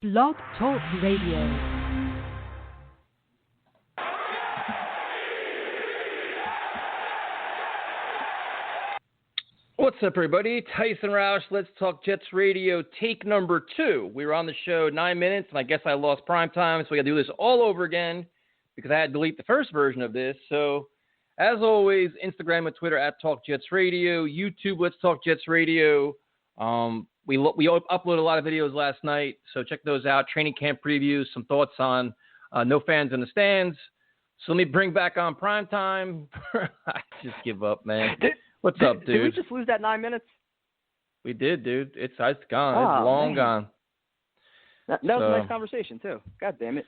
Blog Talk Radio. What's up, everybody? Tyson Roush, Let's Talk Jets Radio, take number 2. We were on the show 9 minutes, and I guess I lost prime time, so we got to do this all over again because I had to delete the first version of this. So, as always, Instagram and Twitter at Talk Jets Radio, YouTube, Let's Talk Jets Radio. We uploaded a lot of videos last night, so check those out. Training camp previews, some thoughts on no fans in the stands. So let me bring back on prime time. I just give up, man. What's up, dude? Did we just lose that 9 minutes? We did, dude. It's gone. Oh, it's long man. gone. That was a nice conversation, too. God damn it.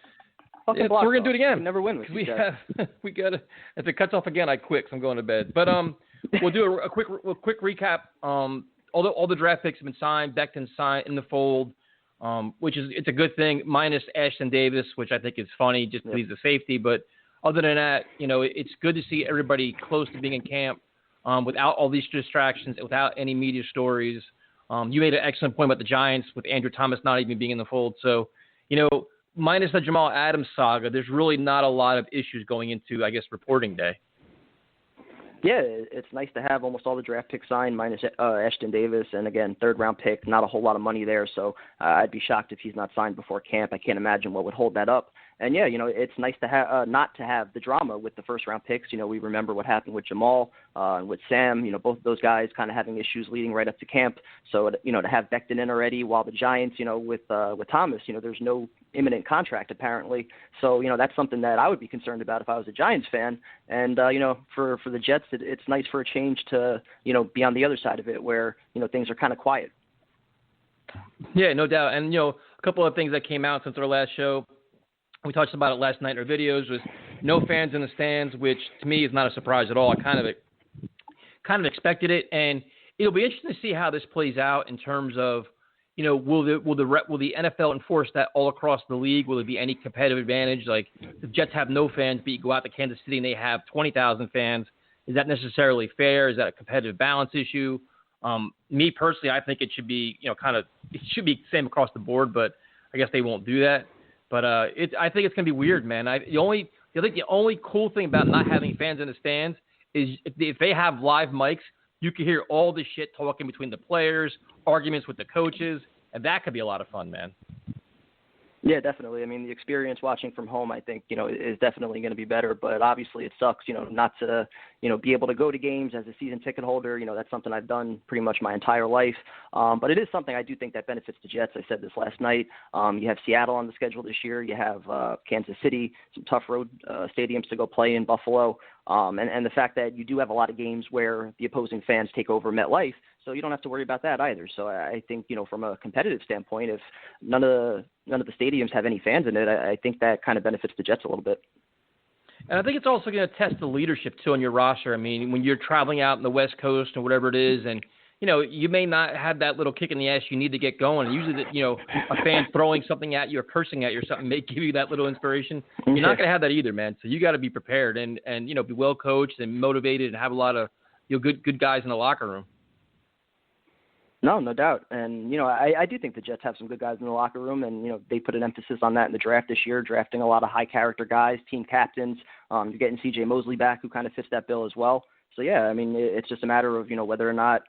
Fucking We're going to do it again. We never win with you guys. We got to, if it cuts off again, I quit, so I'm going to bed. But we'll do a quick recap. All the draft picks have been signed. Becton's signed in the fold, which is it's a good thing, minus Ashton Davis, which I think is funny, just leaves the safety. But other than that, it's good to see everybody close to being in camp without all these distractions, without any media stories. You made an excellent point about the Giants with Andrew Thomas not even being in the fold. So, minus the Jamal Adams saga, there's really not a lot of issues going into, I guess, reporting day. Yeah, it's nice to have almost all the draft picks signed, minus Ashton Davis. And, again, third-round pick, not a whole lot of money there. So I'd be shocked if he's not signed before camp. I can't imagine what would hold that up. And, yeah, it's nice to have not to have the drama with the first-round picks. We remember what happened with Jamal and with Sam. Both of those guys kind of having issues leading right up to camp. So, to have Becton in already while the Giants, with Thomas, there's no imminent contract apparently. So, that's something that I would be concerned about if I was a Giants fan. And, for the Jets, it's nice for a change to, be on the other side of it where, things are kind of quiet. Yeah, no doubt. And, a couple of things that came out since our last show, we talked about it last night in our videos, was no fans in the stands, which to me is not a surprise at all. I kind of expected it, and it'll be interesting to see how this plays out in terms of, will the NFL enforce that all across the league? Will there be any competitive advantage? Like the Jets have no fans, but you go out to Kansas City and they have 20,000 fans. Is that necessarily fair? Is that a competitive balance issue? Me personally, I think it should be, it should be the same across the board, but I guess they won't do that. But I think it's going to be weird, man. I think the only cool thing about not having fans in the stands is if they have live mics, you can hear all the shit talking between the players, arguments with the coaches, and that could be a lot of fun, man. Yeah, definitely. I mean, the experience watching from home, I think, is definitely going to be better. But obviously it sucks, not to, be able to go to games as a season ticket holder. That's something I've done pretty much my entire life. But it is something I do think that benefits the Jets. I said this last night. You have Seattle on the schedule this year. You have Kansas City, some tough road stadiums to go play in, Buffalo. And the fact that you do have a lot of games where the opposing fans take over MetLife, so you don't have to worry about that either. So I think, from a competitive standpoint, if none of the stadiums have any fans in it, I think that kind of benefits the Jets a little bit. And I think it's also going to test the leadership, too, on your roster. I mean, when you're traveling out in the West Coast or whatever it is, and, you may not have that little kick in the ass you need to get going. And usually, a fan throwing something at you or cursing at you or something may give you that little inspiration. You're not going to have that either, man. So you got to be prepared and be well coached and motivated and have a lot of good guys in the locker room. No doubt. And, I do think the Jets have some good guys in the locker room, and, they put an emphasis on that in the draft this year, drafting a lot of high-character guys, team captains. You're getting C.J. Mosley back, who kind of fits that bill as well. So, yeah, I mean, it's just a matter of, whether or not,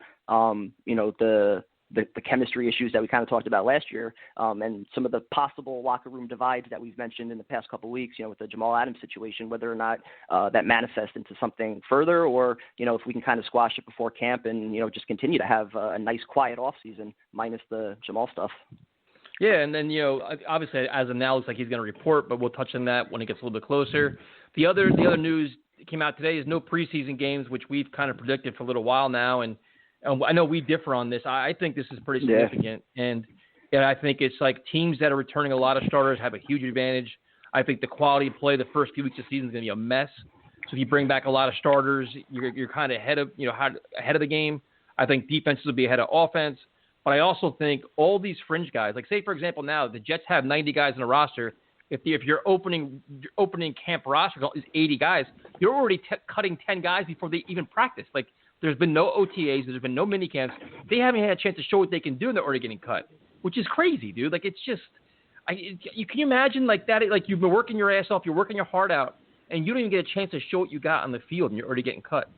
the chemistry issues that we kind of talked about last year, and some of the possible locker room divides that we've mentioned in the past couple of weeks, with the Jamal Adams situation, whether or not that manifests into something further, or, if we can kind of squash it before camp and, just continue to have a nice quiet off season minus the Jamal stuff. Yeah, and then, obviously as of now, it looks like he's going to report, but we'll touch on that when it gets a little bit closer. The other news that came out today is no preseason games, which we've kind of predicted for a little while now, and I know we differ on this. I think this is pretty significant, and I think it's like teams that are returning a lot of starters have a huge advantage. I think the quality of play the first few weeks of the season is going to be a mess. So if you bring back a lot of starters, you're kind of ahead of the game. I think defenses will be ahead of offense, but I also think all these fringe guys, like say for example now the Jets have 90 guys in a roster. If your opening camp roster is 80 guys, you're already cutting 10 guys before they even practice. Like there's been no OTAs, there's been no mini camps. They haven't had a chance to show what they can do, and they're already getting cut, which is crazy, dude. Like it's just, Can you imagine like that? Like you've been working your ass off, you're working your heart out, and you don't even get a chance to show what you got on the field, and you're already getting cut.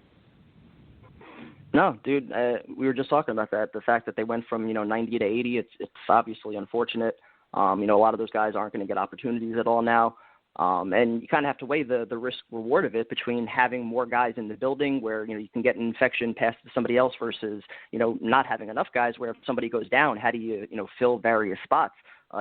No, dude, we were just talking about that. The fact that they went from 90 to 80, it's obviously unfortunate. A lot of those guys aren't going to get opportunities at all now. And you kind of have to weigh the risk reward of it between having more guys in the building where, you can get an infection passed to somebody else versus, not having enough guys where if somebody goes down, how do you, fill various spots?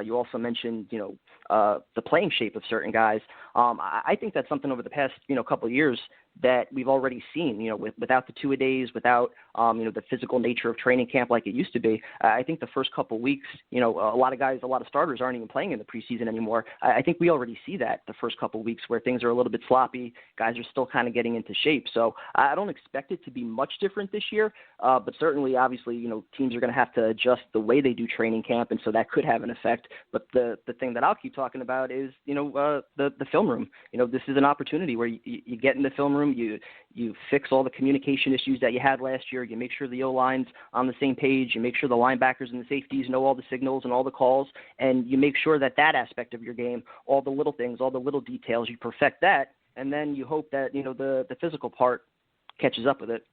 You also mentioned, the playing shape of certain guys. I think that's something over the past, couple of years that we've already seen, without the two-a-days, without, the physical nature of training camp like it used to be. I think the first couple of weeks, a lot of starters aren't even playing in the preseason anymore. I think we already see that the first couple of weeks where things are a little bit sloppy. Guys are still kind of getting into shape. So I don't expect it to be much different this year, but certainly, obviously, teams are going to have to adjust the way they do training camp, and so that could have an effect. But the thing that I'll keep talking about is, the film room. This is an opportunity where you get in the film room, you fix all the communication issues that you had last year. You make sure the O-line's on the same page. You make sure the linebackers and the safeties know all the signals and all the calls, and you make sure that aspect of your game, all the little things, all the little details, you perfect that, and then you hope that the physical part catches up with it.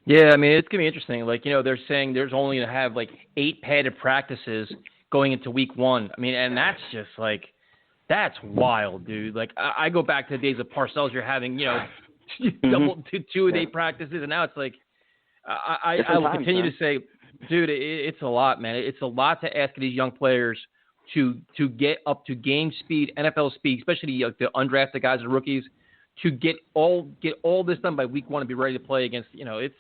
Yeah, I mean, it's going to be interesting. Like, they're saying there's only going to have, 8 padded practices going into week 1. I mean, and that's just, that's wild, dude. Like, I go back to the days of Parcells. You're having, double two-a-day practices, and now it's like I will continue to say, dude, it's a lot, man. It's a lot to ask of these young players to get up to game speed, NFL speed, especially the undrafted guys and rookies, to get all this done by week 1 and be ready to play against, it's.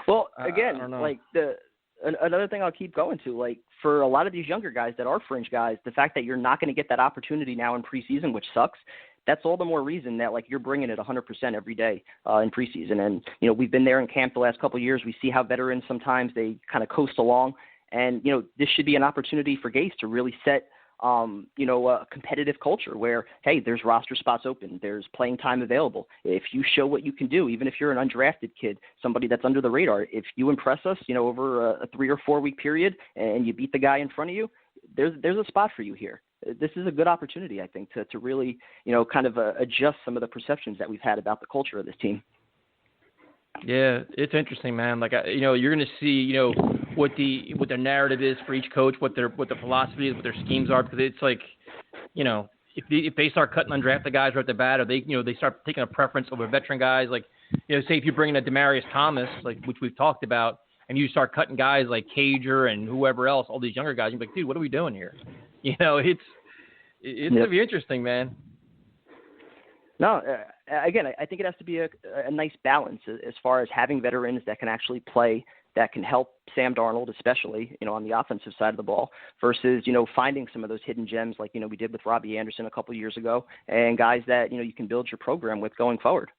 Well, again, another thing I'll keep going to, for a lot of these younger guys that are fringe guys, the fact that you're not going to get that opportunity now in preseason, which sucks, that's all the more reason that, you're bringing it 100% every day in preseason. And, we've been there in camp the last couple of years. We see how veterans sometimes they kind of coast along. And, this should be an opportunity for Gase to really set a competitive culture where, hey, there's roster spots open, there's playing time available. If you show what you can do, even if you're an undrafted kid, somebody that's under the radar, if you impress us, over a 3 or 4 week period and you beat the guy in front of you, there's a spot for you here. This is a good opportunity, I think, to really, kind of adjust some of the perceptions that we've had about the culture of this team. Yeah, it's interesting, man. You're going to see, what their narrative is for each coach, what their philosophy is, what their schemes are, because it's if they start cutting undrafted guys right at the bat, or they start taking a preference over veteran guys, say if you bring in a Demaryius Thomas, which we've talked about, and you start cutting guys like Cager and whoever else, all these younger guys, you're like, dude, what are we doing here? It's going to be interesting, man. No, again, I think it has to be a nice balance as far as having veterans that can actually play, that can help Sam Darnold, especially, on the offensive side of the ball, versus, finding some of those hidden gems like, we did with Robbie Anderson a couple of years ago, and guys that, you can build your program with going forward.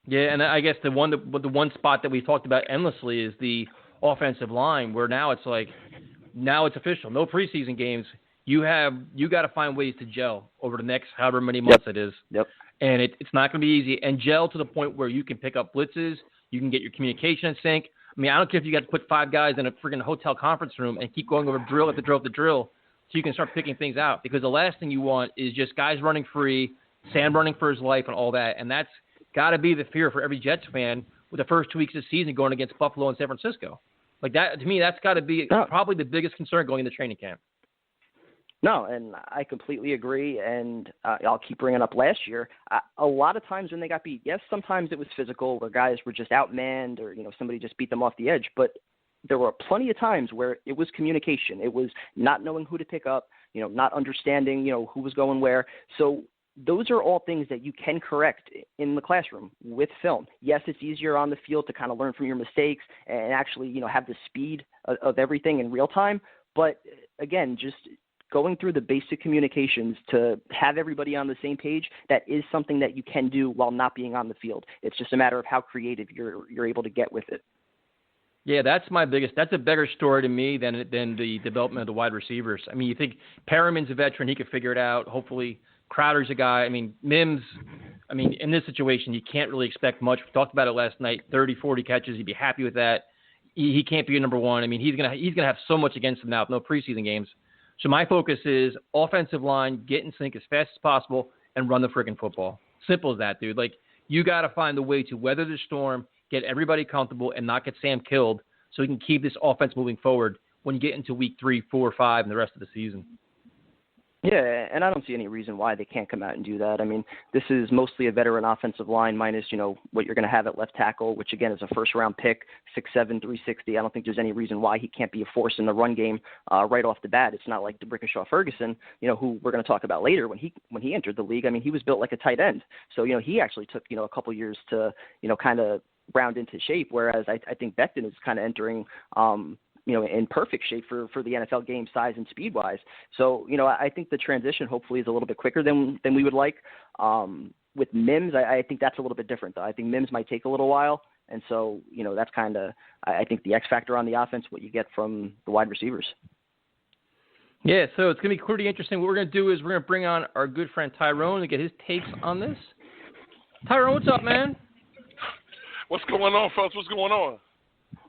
Yeah, and I guess the one spot that we talked about endlessly is the offensive line, where now it's official. No preseason games. You got to find ways to gel over the next however many months it is. Yep. And it's not going to be easy. And gel to the point where you can pick up blitzes, you can get your communication in sync. I mean, I don't care if you got to put 5 guys in a friggin' hotel conference room and keep going over drill after drill after drill so you can start picking things out. Because the last thing you want is just guys running free, Sam running for his life and all that. And that's got to be the fear for every Jets fan with the first 2 weeks of the season going against Buffalo and San Francisco. That, to me, that's got to be probably the biggest concern going into training camp. No, and I completely agree, and I'll keep bringing up last year. A lot of times when they got beat, yes, sometimes it was physical where guys were just outmanned or, somebody just beat them off the edge, but there were plenty of times where it was communication. It was not knowing who to pick up, not understanding, who was going where. So those are all things that you can correct in the classroom with film. Yes, it's easier on the field to kind of learn from your mistakes and actually, have the speed of everything in real time. But again, just going through the basic communications to have everybody on the same page, that is something that you can do while not being on the field. It's just a matter of how creative you're able to get with it. Yeah, that's a bigger story to me than the development of the wide receivers. I mean, you think Perriman's a veteran, he could figure it out. Hopefully Crowder's a guy. I mean, Mims, in this situation, you can't really expect much. We talked about it last night, 30, 40 catches. You'd be happy with that. he can't be your number one. I mean, he's gonna have so much against him now with no preseason games. So my focus is offensive line, get in sync as fast as possible, and run the freaking football. Simple as that, dude. Like, you got to find a way to weather the storm, get everybody comfortable, and not get Sam killed so we can keep this offense moving forward when you get into week 3, 4, 5, and the rest of the season. Yeah, and I don't see any reason why they can't come out and do that. I mean, this is mostly a veteran offensive line minus, what you're going to have at left tackle, which, again, is a first-round pick, 6'7", 360. I don't think there's any reason why he can't be a force in the run game right off the bat. It's not like DeBrickashaw Ferguson, who we're going to talk about later when he entered the league. I mean, he was built like a tight end. So, he actually took, a couple years to, kind of round into shape, whereas I think Becton is kind of entering in perfect shape for the NFL game size and speed-wise. So, I think the transition hopefully is a little bit quicker than we would like. With Mims, I think that's a little bit different, though. I think Mims might take a little while. And so, that's kind of, I think, the X factor on the offense, what you get from the wide receivers. Yeah, so it's going to be pretty interesting. What we're going to do is we're going to bring on our good friend Tyrone to get his takes on this. Tyrone, what's up, man? What's going on, folks? What's going on?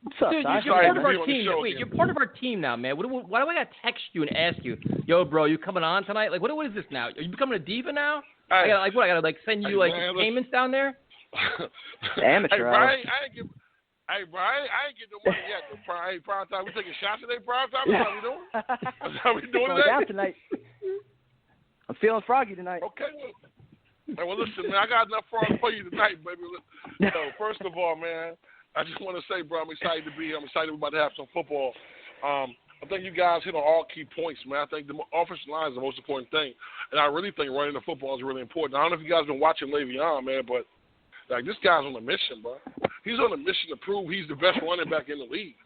What's up, Dude, you're part of our team. Wait, you're part of our team now, man. Why do I got to text you and ask you, yo, bro, you coming on tonight? Like, what is this now? Are you becoming a diva now? Hey, I got to send you payments down there? Amateur. Hey, Brian, I ain't get no money yet. Prime time. We taking shots today, prime time? That's how we doing? That's how we doing today? Down tonight. I'm feeling froggy tonight. Okay. Well, listen, man, I got enough frog for you tonight, baby. So, first of all, man, I just want to say, bro, I'm excited to be here. I'm excited we're about to have some football. I think you guys hit on all key points, man. I think the offensive line is the most important thing. And I really think running the football is really important. I don't know if you guys have been watching Le'Veon, man, but, this guy's on a mission, bro. He's on a mission to prove he's the best running back in the league.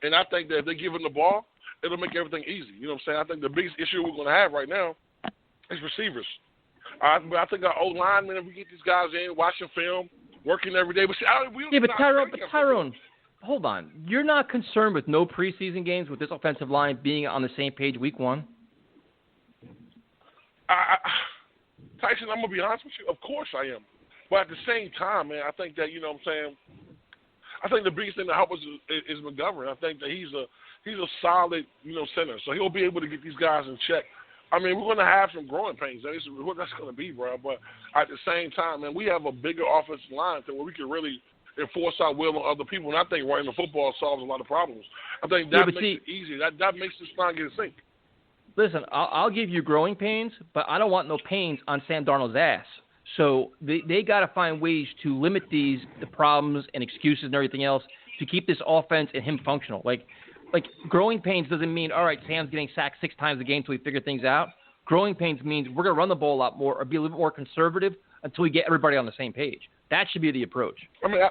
And I think that if they give him the ball, it'll make everything easy. You know what I'm saying? I think the biggest issue we're going to have right now is receivers. I think our O-line, man, if we get these guys in, watching film, working every day. But Tyrone, hold on. You're not concerned with no preseason games with this offensive line being on the same page week 1? Tyson, I'm going to be honest with you. Of course I am. But at the same time, man, I think that, I think the biggest thing to help us is McGovern. I think that he's a solid, center. So he'll be able to get these guys in check. I mean, we're going to have some growing pains. That's what that's going to be, bro. But at the same time, man, we have a bigger offensive line to where we can really enforce our will on other people. And I think running the football solves a lot of problems. I think that makes it easier. That makes this line get in sync. Listen, I'll give you growing pains, but I don't want no pains on Sam Darnold's ass. So they got to find ways to limit the problems and excuses and everything else to keep this offense and him functional. Like growing pains doesn't mean, all right, Sam's getting sacked 6 times a game until we figure things out. Growing pains means we're going to run the ball a lot more or be a little bit more conservative until we get everybody on the same page. That should be the approach. I mean,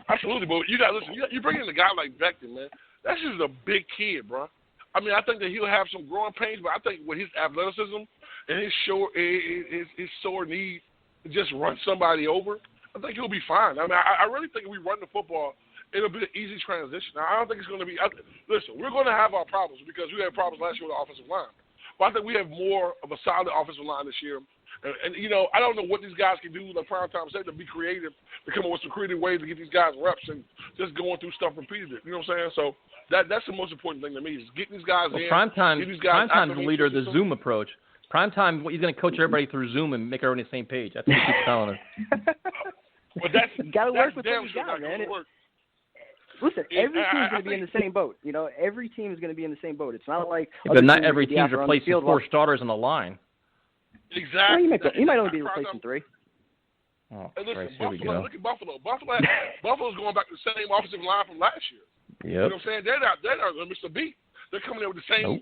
absolutely, but you got to listen. You bring in a guy like Becton, man. That's just a big kid, bro. I mean, I think that he'll have some growing pains, but I think with his athleticism and his sore need to just run somebody over, I think he'll be fine. I mean, I really think if we run the football, it'll be an easy transition. Now, I don't think it's going to be – listen, we're going to have our problems because we had problems last year with the offensive line. But I think we have more of a solid offensive line this year. And I don't know what these guys can do, like Primetime said, to be creative, to come up with some creative ways to get these guys reps and just going through stuff repeatedly. You know what I'm saying? So that's the most important thing to me is getting these guys in. Primetime's the leader of the Zoom approach. Primetime, he's going to coach everybody through Zoom and make everybody on the same page. That's what he keeps telling us. But you got to work with what you got, man. Listen, every team's going to be in the same boat. Every team is going to be in the same boat. It's not like but not every team's replacing 4 starters on the line. Exactly. Well, you might only be replacing 3. Oh, and listen, Christ, Buffalo, look at Buffalo. Buffalo's going back to the same offensive line from last year. Yep. You know what I'm saying? They're not going to miss a beat. They're coming in with the same,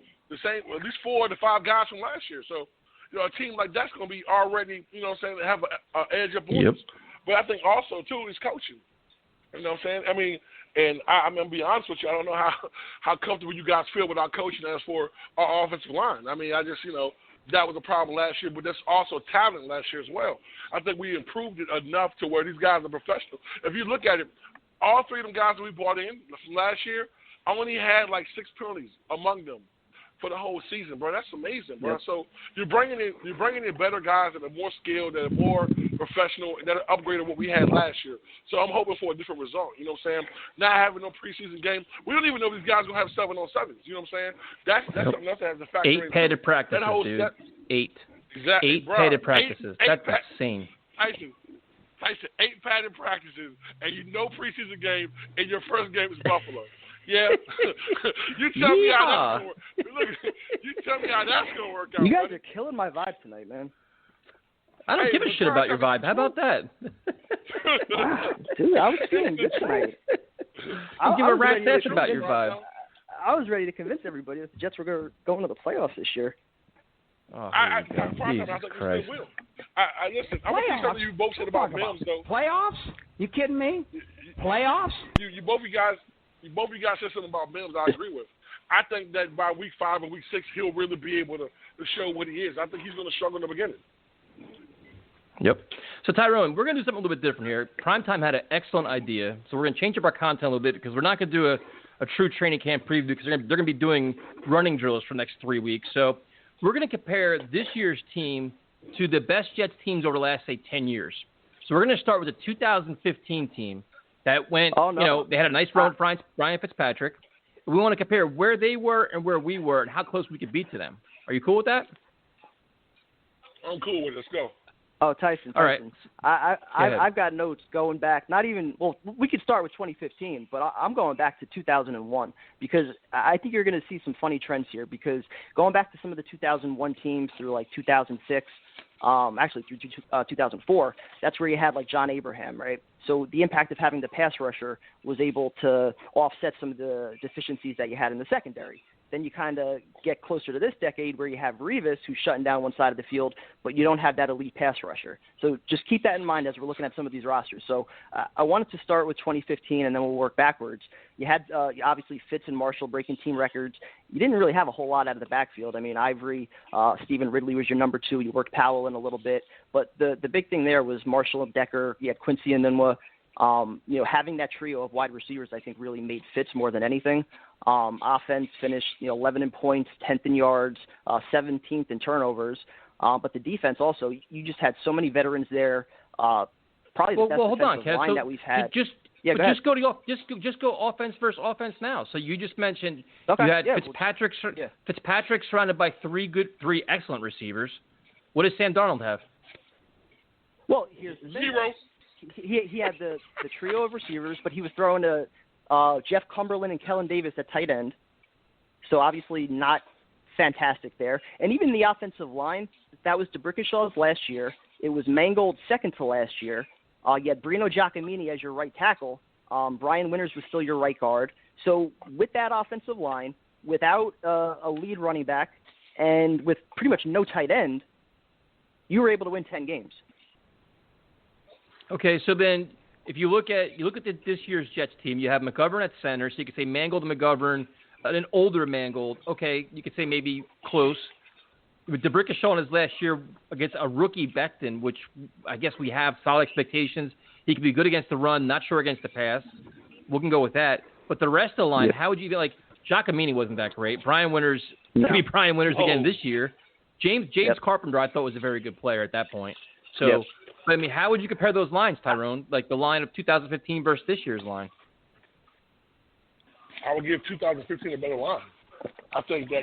at least 4 to 5 guys from last year. So, a team like that's going to be already, have an edge up on us. But I think also, too, is coaching. You know what I'm saying? I mean, and I'm going to be honest with you. I don't know how comfortable you guys feel with our coaching as for our offensive line. I mean, I just, that was a problem last year, but that's also talent last year as well. I think we improved it enough to where these guys are professional. If you look at it, all 3 of them guys that we brought in from last year only had like 6 penalties among them. for the whole season, bro. That's amazing, bro. Yep. So you're bringing in better guys that are more skilled, that are more professional, and that are upgraded what we had last year. So I'm hoping for a different result. You know what I'm saying? Not having no preseason game. We don't even know if these guys are gonna have 7-on-7s. You know what I'm saying? That's something else that has to factor in. 8 padded practices, dude. 8. Exactly. 8 padded practices. That's insane. Tyson, 8 padded practices, and preseason game, and your first game is Buffalo. Yeah, you tell me how that's gonna work. Look, you tell me how that's gonna work out. You guys buddy. are killing my vibe tonight, man. I don't give a shit about your vibe. How about that? Wow, dude, I was feeling good tonight. I give a rat's ass about your vibe. I was ready to convince everybody that the Jets were going to the playoffs this year. Oh, Jesus Christ. Listen, I'm going to tell you something you both said about Mims, though. Playoffs? You kidding me? Playoffs? You both of you guys said something about Mims I agree with. I think that by week 5 and week 6, he'll really be able to show what he is. I think he's going to struggle in the beginning. Yep. So, Tyrone, we're going to do something a little bit different here. Primetime had an excellent idea, so we're going to change up our content a little bit because we're not going to do a true training camp preview because they're going to be doing running drills for the next 3 weeks. So we're going to compare this year's team to the best Jets teams over the last, say, 10 years. So we're going to start with the 2015 team that went, they had a nice run with Brian Fitzpatrick. We want to compare where they were and where we were and how close we could beat to them. Are you cool with that? I'm cool with it. Let's go. Oh, Tyson. All right. I've got notes going back. We could start with 2015, but I'm going back to 2001 because I think you're going to see some funny trends here. Because going back to some of the 2001 teams through like 2006, actually through 2004, that's where you had like John Abraham, right? So the impact of having the pass rusher was able to offset some of the deficiencies that you had in the secondary. Then you kind of get closer to this decade where you have Revis, who's shutting down one side of the field, but you don't have that elite pass rusher. So just keep that in mind as we're looking at some of these rosters. So I wanted to start with 2015, and then we'll work backwards. You had obviously Fitz and Marshall breaking team records. You didn't really have a whole lot out of the backfield. I mean, Ivory, Stephen Ridley was your number 2. You worked Powell in a little bit. But the big thing there was Marshall and Decker. You had Quincy and Nunwa. Having that trio of wide receivers, I think, really made Fitz more than anything. Offense finished, 11 in points, 10th in yards, 17th in turnovers. But the defense also, you just had so many veterans there. Probably the best defensive line that we've had. Just go offense versus offense now. So you just mentioned you had Fitzpatrick surrounded by three excellent receivers. What does Sam Darnold have? Well, here's the thing. 0. He had the trio of receivers, but he was throwing to Jeff Cumberland and Kellen Davis at tight end. So obviously not fantastic there. And even the offensive line, that was DeBrickashaw's last year. It was Mangold's second to last year. You had Bruno Giacomini as your right tackle. Brian Winters was still your right guard. So with that offensive line, without a lead running back, and with pretty much no tight end, you were able to win 10 games. Okay, so then if you look at this year's Jets team, you have McGovern at center, so you could say Mangold and McGovern, an older Mangold. Okay, you could say maybe close. With DeBrickashaw in his last year against a rookie Becton, which I guess we have solid expectations. He could be good against the run, not sure against the pass. We can go with that. But the rest of the line, how would you like? Giacomini wasn't that great. Brian Winters could be Brian Winters again this year. James Carpenter, I thought was a very good player at that point. So. I mean, how would you compare those lines, Tyrone? Like the line of 2015 versus this year's line? I would give 2015 a better line. I think that,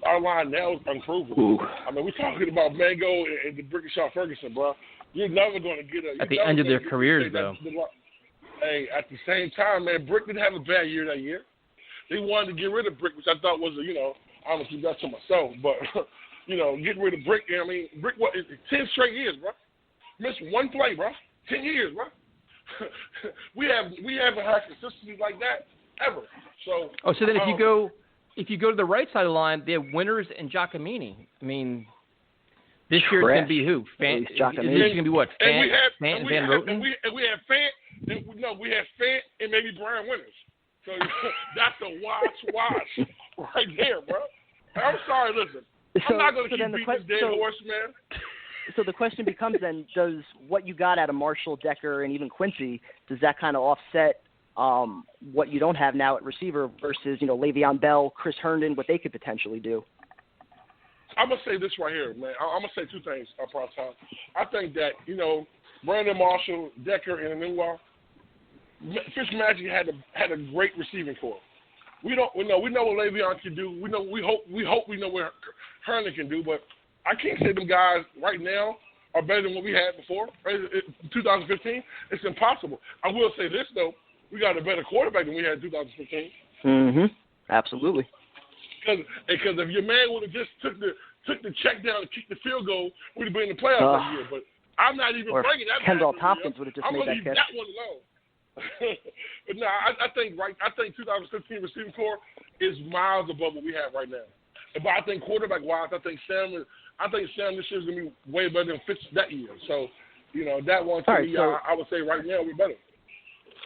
our line now is unproven. Ooh. I mean, we're talking about Mango and DeBrickashaw Ferguson, bro. You're never going to get at the end of their careers, though. Hey, at the same time, man, Brick didn't have a bad year that year. They wanted to get rid of Brick, which I thought was, I'm going to keep that to myself. But, getting rid of Brick, Brick, 10 straight years, bro. Missed one play, bro. 10 years, bro. we haven't had consistency like that ever. So. Oh, so then if you go to the right side of the line, they have Winters and Giacomini. I mean, this year it's going to be who? This year going to be what? Fant and Van Roten. We had Fant. We had Fant and maybe Brian Winters. So that's a wash right there, bro. I'm sorry. Listen, I'm not going to keep beating this dead horse, man. So the question becomes then, does what you got out of Marshall, Decker, and even Quincy, does that kind of offset what you don't have now at receiver versus, Le'Veon Bell, Chris Herndon, what they could potentially do. I'm going to say this right here, man. I'm going to say two things, Prime Time. I think that, Brandon Marshall, Decker, and Anunwa, Fitzmagic had a great receiving core. We know what Le'Veon can do. We hope we know what Herndon can do, but I can't say them guys right now are better than what we had before. In 2015, it's impossible. I will say this though, we got a better quarterback than we had in 2015. Absolutely. Because if your man would have just took the check down and kicked the field goal, we'd have been in the playoffs that year. But I'm not even bringing that. Kendall Tompkins would have just made that catch. I'm going to leave that one alone. But no, I think 2015 receiving core is miles above what we have right now. But I think quarterback wise, I think Sam this year is going to be way better than Fitz that year. So, that one to me, I would say right now we're better.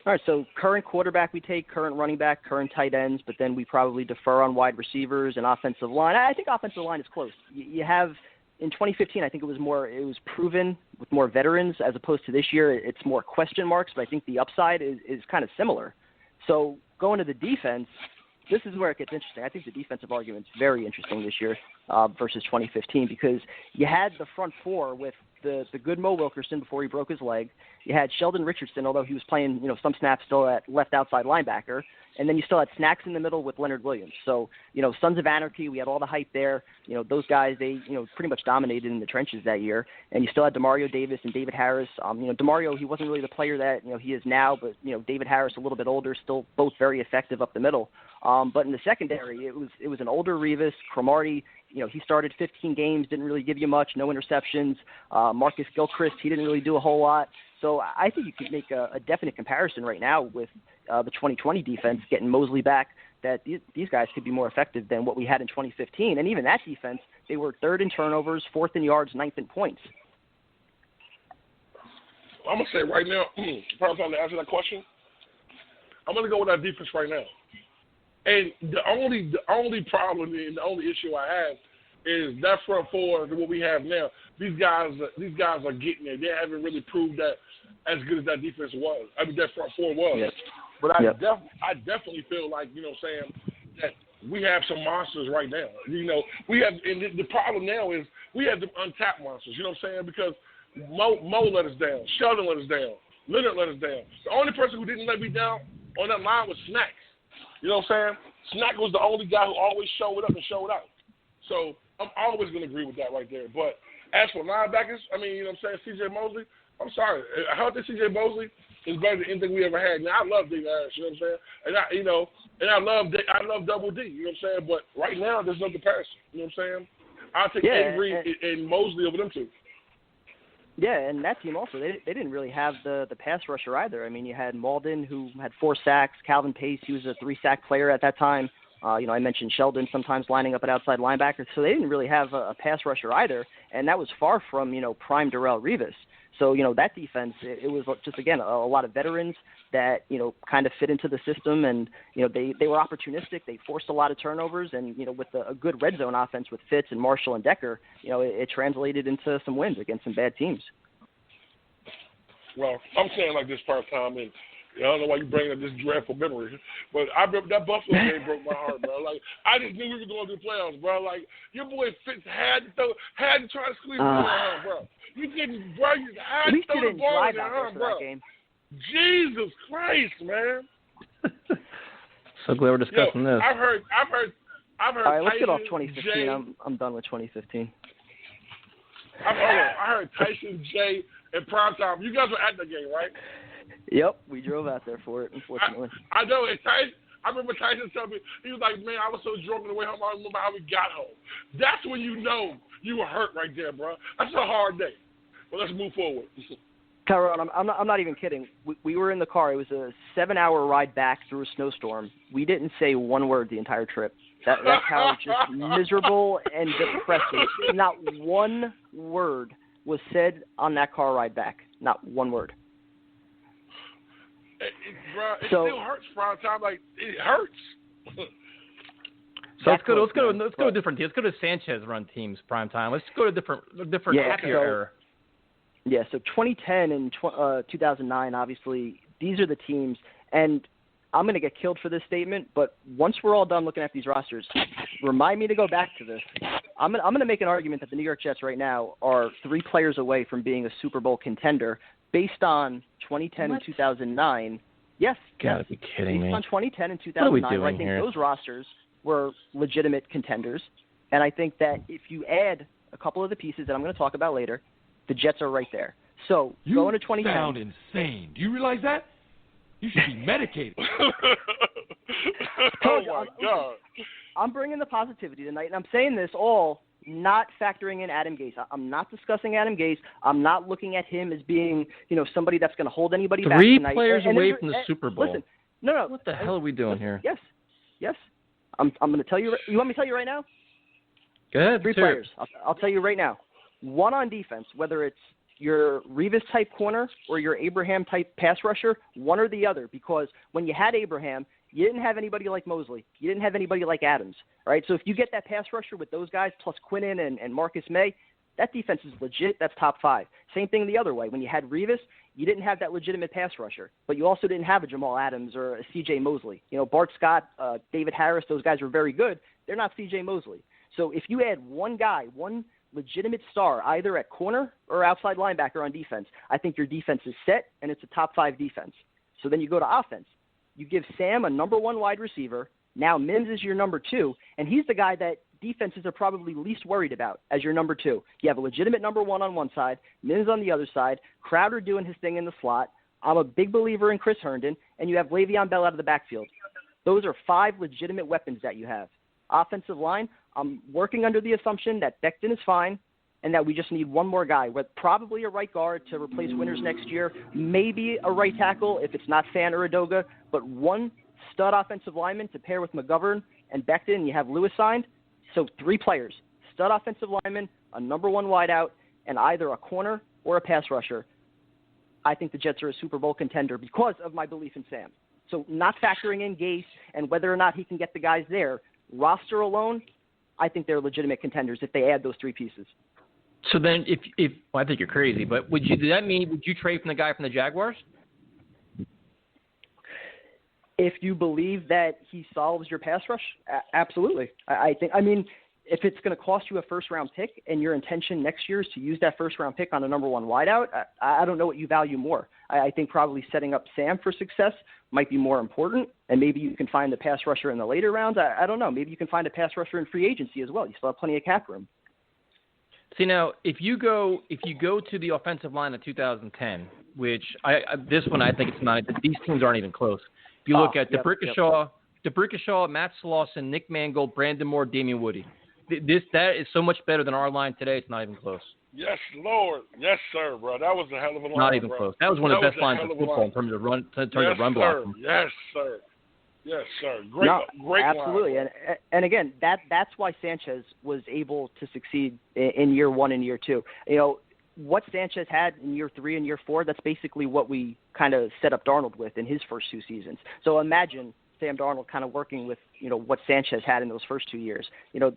All right, so current quarterback we take, current running back, current tight ends, but then we probably defer on wide receivers and offensive line. I think offensive line is close. You have in 2015, I think it was proven with more veterans as opposed to this year. It's more question marks, but I think the upside is kind of similar. So going to the defense, this is where it gets interesting. I think the defensive argument is very interesting this year versus 2015 because you had the front four with the good Mo Wilkerson before he broke his leg. You had Sheldon Richardson, although he was playing some snaps still at left outside linebacker. And then you still had Snacks in the middle with Leonard Williams. So, Sons of Anarchy, we had all the hype there. Those guys, they, pretty much dominated in the trenches that year. And you still had Demario Davis and David Harris. Demario, he wasn't really the player that, he is now, but, David Harris, a little bit older, still both very effective up the middle. But in the secondary, it was an older Revis. Cromartie, he started 15 games, didn't really give you much, no interceptions. Marcus Gilchrist, he didn't really do a whole lot. So I think you could make a definite comparison right now with the 2020 defense, getting Mosley back, that these guys could be more effective than what we had in 2015. And even that defense, they were third in turnovers, fourth in yards, ninth in points. I'm going to say right now, probably time to answer that question, I'm going to go with that defense right now. And the only problem and the only issue I have is that front four and what we have now. These guys are getting there. They haven't really proved that as good as that defense was. I mean, that front four was. Yes. But I definitely feel like, that we have some monsters right now. We have, and the problem now is we have them untapped monsters. You know what I'm saying? Because Mo let us down, Sheldon let us down, Leonard let us down. The only person who didn't let me down on that line was Snacks. You know what I'm saying? Snack was the only guy who always showed up and showed out. So I'm always going to agree with that right there. But as for linebackers, I mean, C.J. Mosley, I'm sorry. A healthy C.J. Mosley is better than anything we ever had. Now, I love David Harris, you know what I'm saying? And I love Double D, you know what I'm saying? But right now, there's no comparison, you know what I'm saying? I'll take Avery and Mosley over them two. Yeah, and that team also, they didn't really have the pass rusher either. I mean, you had Malden, who had 4 sacks. Calvin Pace, he was a 3-sack player at that time. I mentioned Sheldon sometimes lining up at outside linebacker. So they didn't really have a pass rusher either, and that was far from, prime Darrelle Revis. So, that defense, it was just, again, a lot of veterans that, kind of fit into the system, and, they were opportunistic. They forced a lot of turnovers, and, with a good red zone offense with Fitz and Marshall and Decker, it translated into some wins against some bad teams. Well, I'm saying like this part-time, and I don't know why you bring up this dreadful memory, but I remember that Buffalo game broke my heart, bro. Like, I just knew we were going to the playoffs, bro. Like, your boy Fitz had to try to squeeze the ball out, bro. You didn't, bro. You had to throw the ball in their arm, bro. Jesus Christ, man. So glad we're discussing this. I've heard. All right, let's get off Tyson 2015. Jay. I'm done with 2015. I heard Tyson, Jay, and Primetime. You guys were at the game, right? Yep, we drove out there for it, unfortunately. I know. And Tyson, I remember Tyson telling me, he was like, man, I was so drunk on the way home, I don't remember how we got home. That's when you know you were hurt right there, bro. That's a hard day. But let's move forward. Tyrone, I'm not even kidding. We were in the car. It was a 7-hour ride back through a snowstorm. We didn't say one word the entire trip. That's how just miserable and depressing. Not one word was said on that car ride back. Not one word. It still hurts, Primetime. Like, it hurts. So let's go to different teams. Let's go to Sanchez run teams, Primetime. Let's go to different happier era. Yeah, so 2010 and 2009, obviously, these are the teams. And I'm going to get killed for this statement, but once we're all done looking at these rosters, remind me to go back to this. I'm going to make an argument that the New York Jets right now are 3 players away from being a Super Bowl contender based on 2010 and 2009. Yes. Gotta be kidding me. Based on 2010 and 2009, I think here? those rosters were legitimate contenders. And I think that if you add a couple of the pieces that I'm going to talk about later, the Jets are right there. So going to 2010. You sound insane. Do you realize that? You should be medicated. Oh, my God. I'm bringing the positivity tonight, and I'm saying this all not factoring in Adam Gase. I'm not discussing Adam Gase. I'm not looking at him as being, somebody that's going to hold anybody back tonight. 3 players away from the Super Bowl. Listen, no. What the hell are we doing here? Yes. I'm going to tell you. You want me to tell you right now? Go ahead. 3 players. I'll tell you right now. 1 on defense, whether it's your Revis-type corner or your Abraham-type pass rusher, one or the other, because when you had Abraham, you didn't have anybody like Mosley. You didn't have anybody like Adams, right? So if you get that pass rusher with those guys plus Quinnen and Marcus May, that defense is legit. That's top 5. Same thing the other way. When you had Revis, you didn't have that legitimate pass rusher, but you also didn't have a Jamal Adams or a C.J. Mosley. Bart Scott, David Harris, those guys were very good. They're not C.J. Mosley. So if you add one guy, one legitimate star, either at corner or outside linebacker on defense, I think your defense is set, and it's a top 5 defense. So then you go to offense. You give Sam a number 1 wide receiver. Now Mims is your number 2, and he's the guy that defenses are probably least worried about as your number 2. You have a legitimate number 1 on one side, Mims on the other side, Crowder doing his thing in the slot. I'm a big believer in Chris Herndon, and you have Le'Veon Bell out of the backfield. Those are 5 legitimate weapons that you have. Offensive line, I'm working under the assumption that Becton is fine and that we just need one more guy, with probably a right guard to replace Winters next year, maybe a right tackle if it's not Fan or Udoga, but one stud offensive lineman to pair with McGovern and Becton. You have Lewis signed, so 3 players, stud offensive lineman, a number 1 wideout, and either a corner or a pass rusher. I think the Jets are a Super Bowl contender because of my belief in Sam. So not factoring in Gase and whether or not he can get the guys there, roster alone, I think they're legitimate contenders if they add those 3 pieces. So then, if well, I think you're crazy, but would you trade from the guy from the Jaguars? If you believe that he solves your pass rush, absolutely. I mean, if it's going to cost you a first-round pick and your intention next year is to use that first-round pick on a number 1 wideout, I don't know what you value more. I think probably setting up Sam for success might be more important, and maybe you can find a pass rusher in the later rounds. I don't know. Maybe you can find a pass rusher in free agency as well. You still have plenty of cap room. See, now, if you go to the offensive line of 2010, which this one I think it's not. These teams aren't even close. If you look at DeBrickashaw, Matt Slauson, Nick Mangold, Brandon Moore, Damian Woody. That is so much better than our line today. It's not even close. Yes, Lord. Yes, sir, bro. That was a hell of a line. Not even close. That was one of the best lines in football in terms of run blocking. Yes, sir. Yes, sir. Great absolutely. line. And again, that's why Sanchez was able to succeed in year 1 and year 2. What Sanchez had in year 3 and year 4, that's basically what we kind of set up Darnold with in his first 2 seasons. So imagine Sam Darnold kind of working with, what Sanchez had in those first 2 years.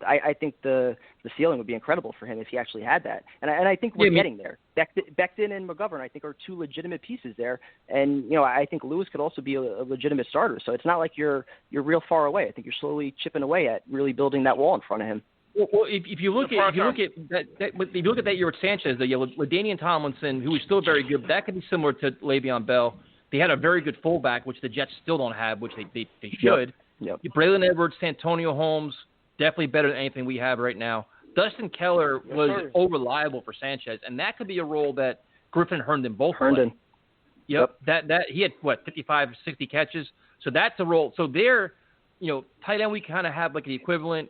I think the ceiling would be incredible for him if he actually had that. And I think we're getting there. Becton and McGovern, I think, are 2 legitimate pieces there. And, I think Lewis could also be a legitimate starter. So it's not like you're real far away. I think you're slowly chipping away at really building that wall in front of him. Well, if you look at that year with Sanchez, LaDainian Tomlinson, who was still very good, that could be similar to Le'Veon Bell. They had a very good fullback, which the Jets still don't have, which they should. Yep. Braylon Edwards, Santonio Holmes, definitely better than anything we have right now. Dustin Keller was over-reliable for Sanchez, and that could be a role that Griffin and Herndon both play. Yep. That he had 55, 60 catches. So that's a role. So there, tight end we kind of have like the equivalent.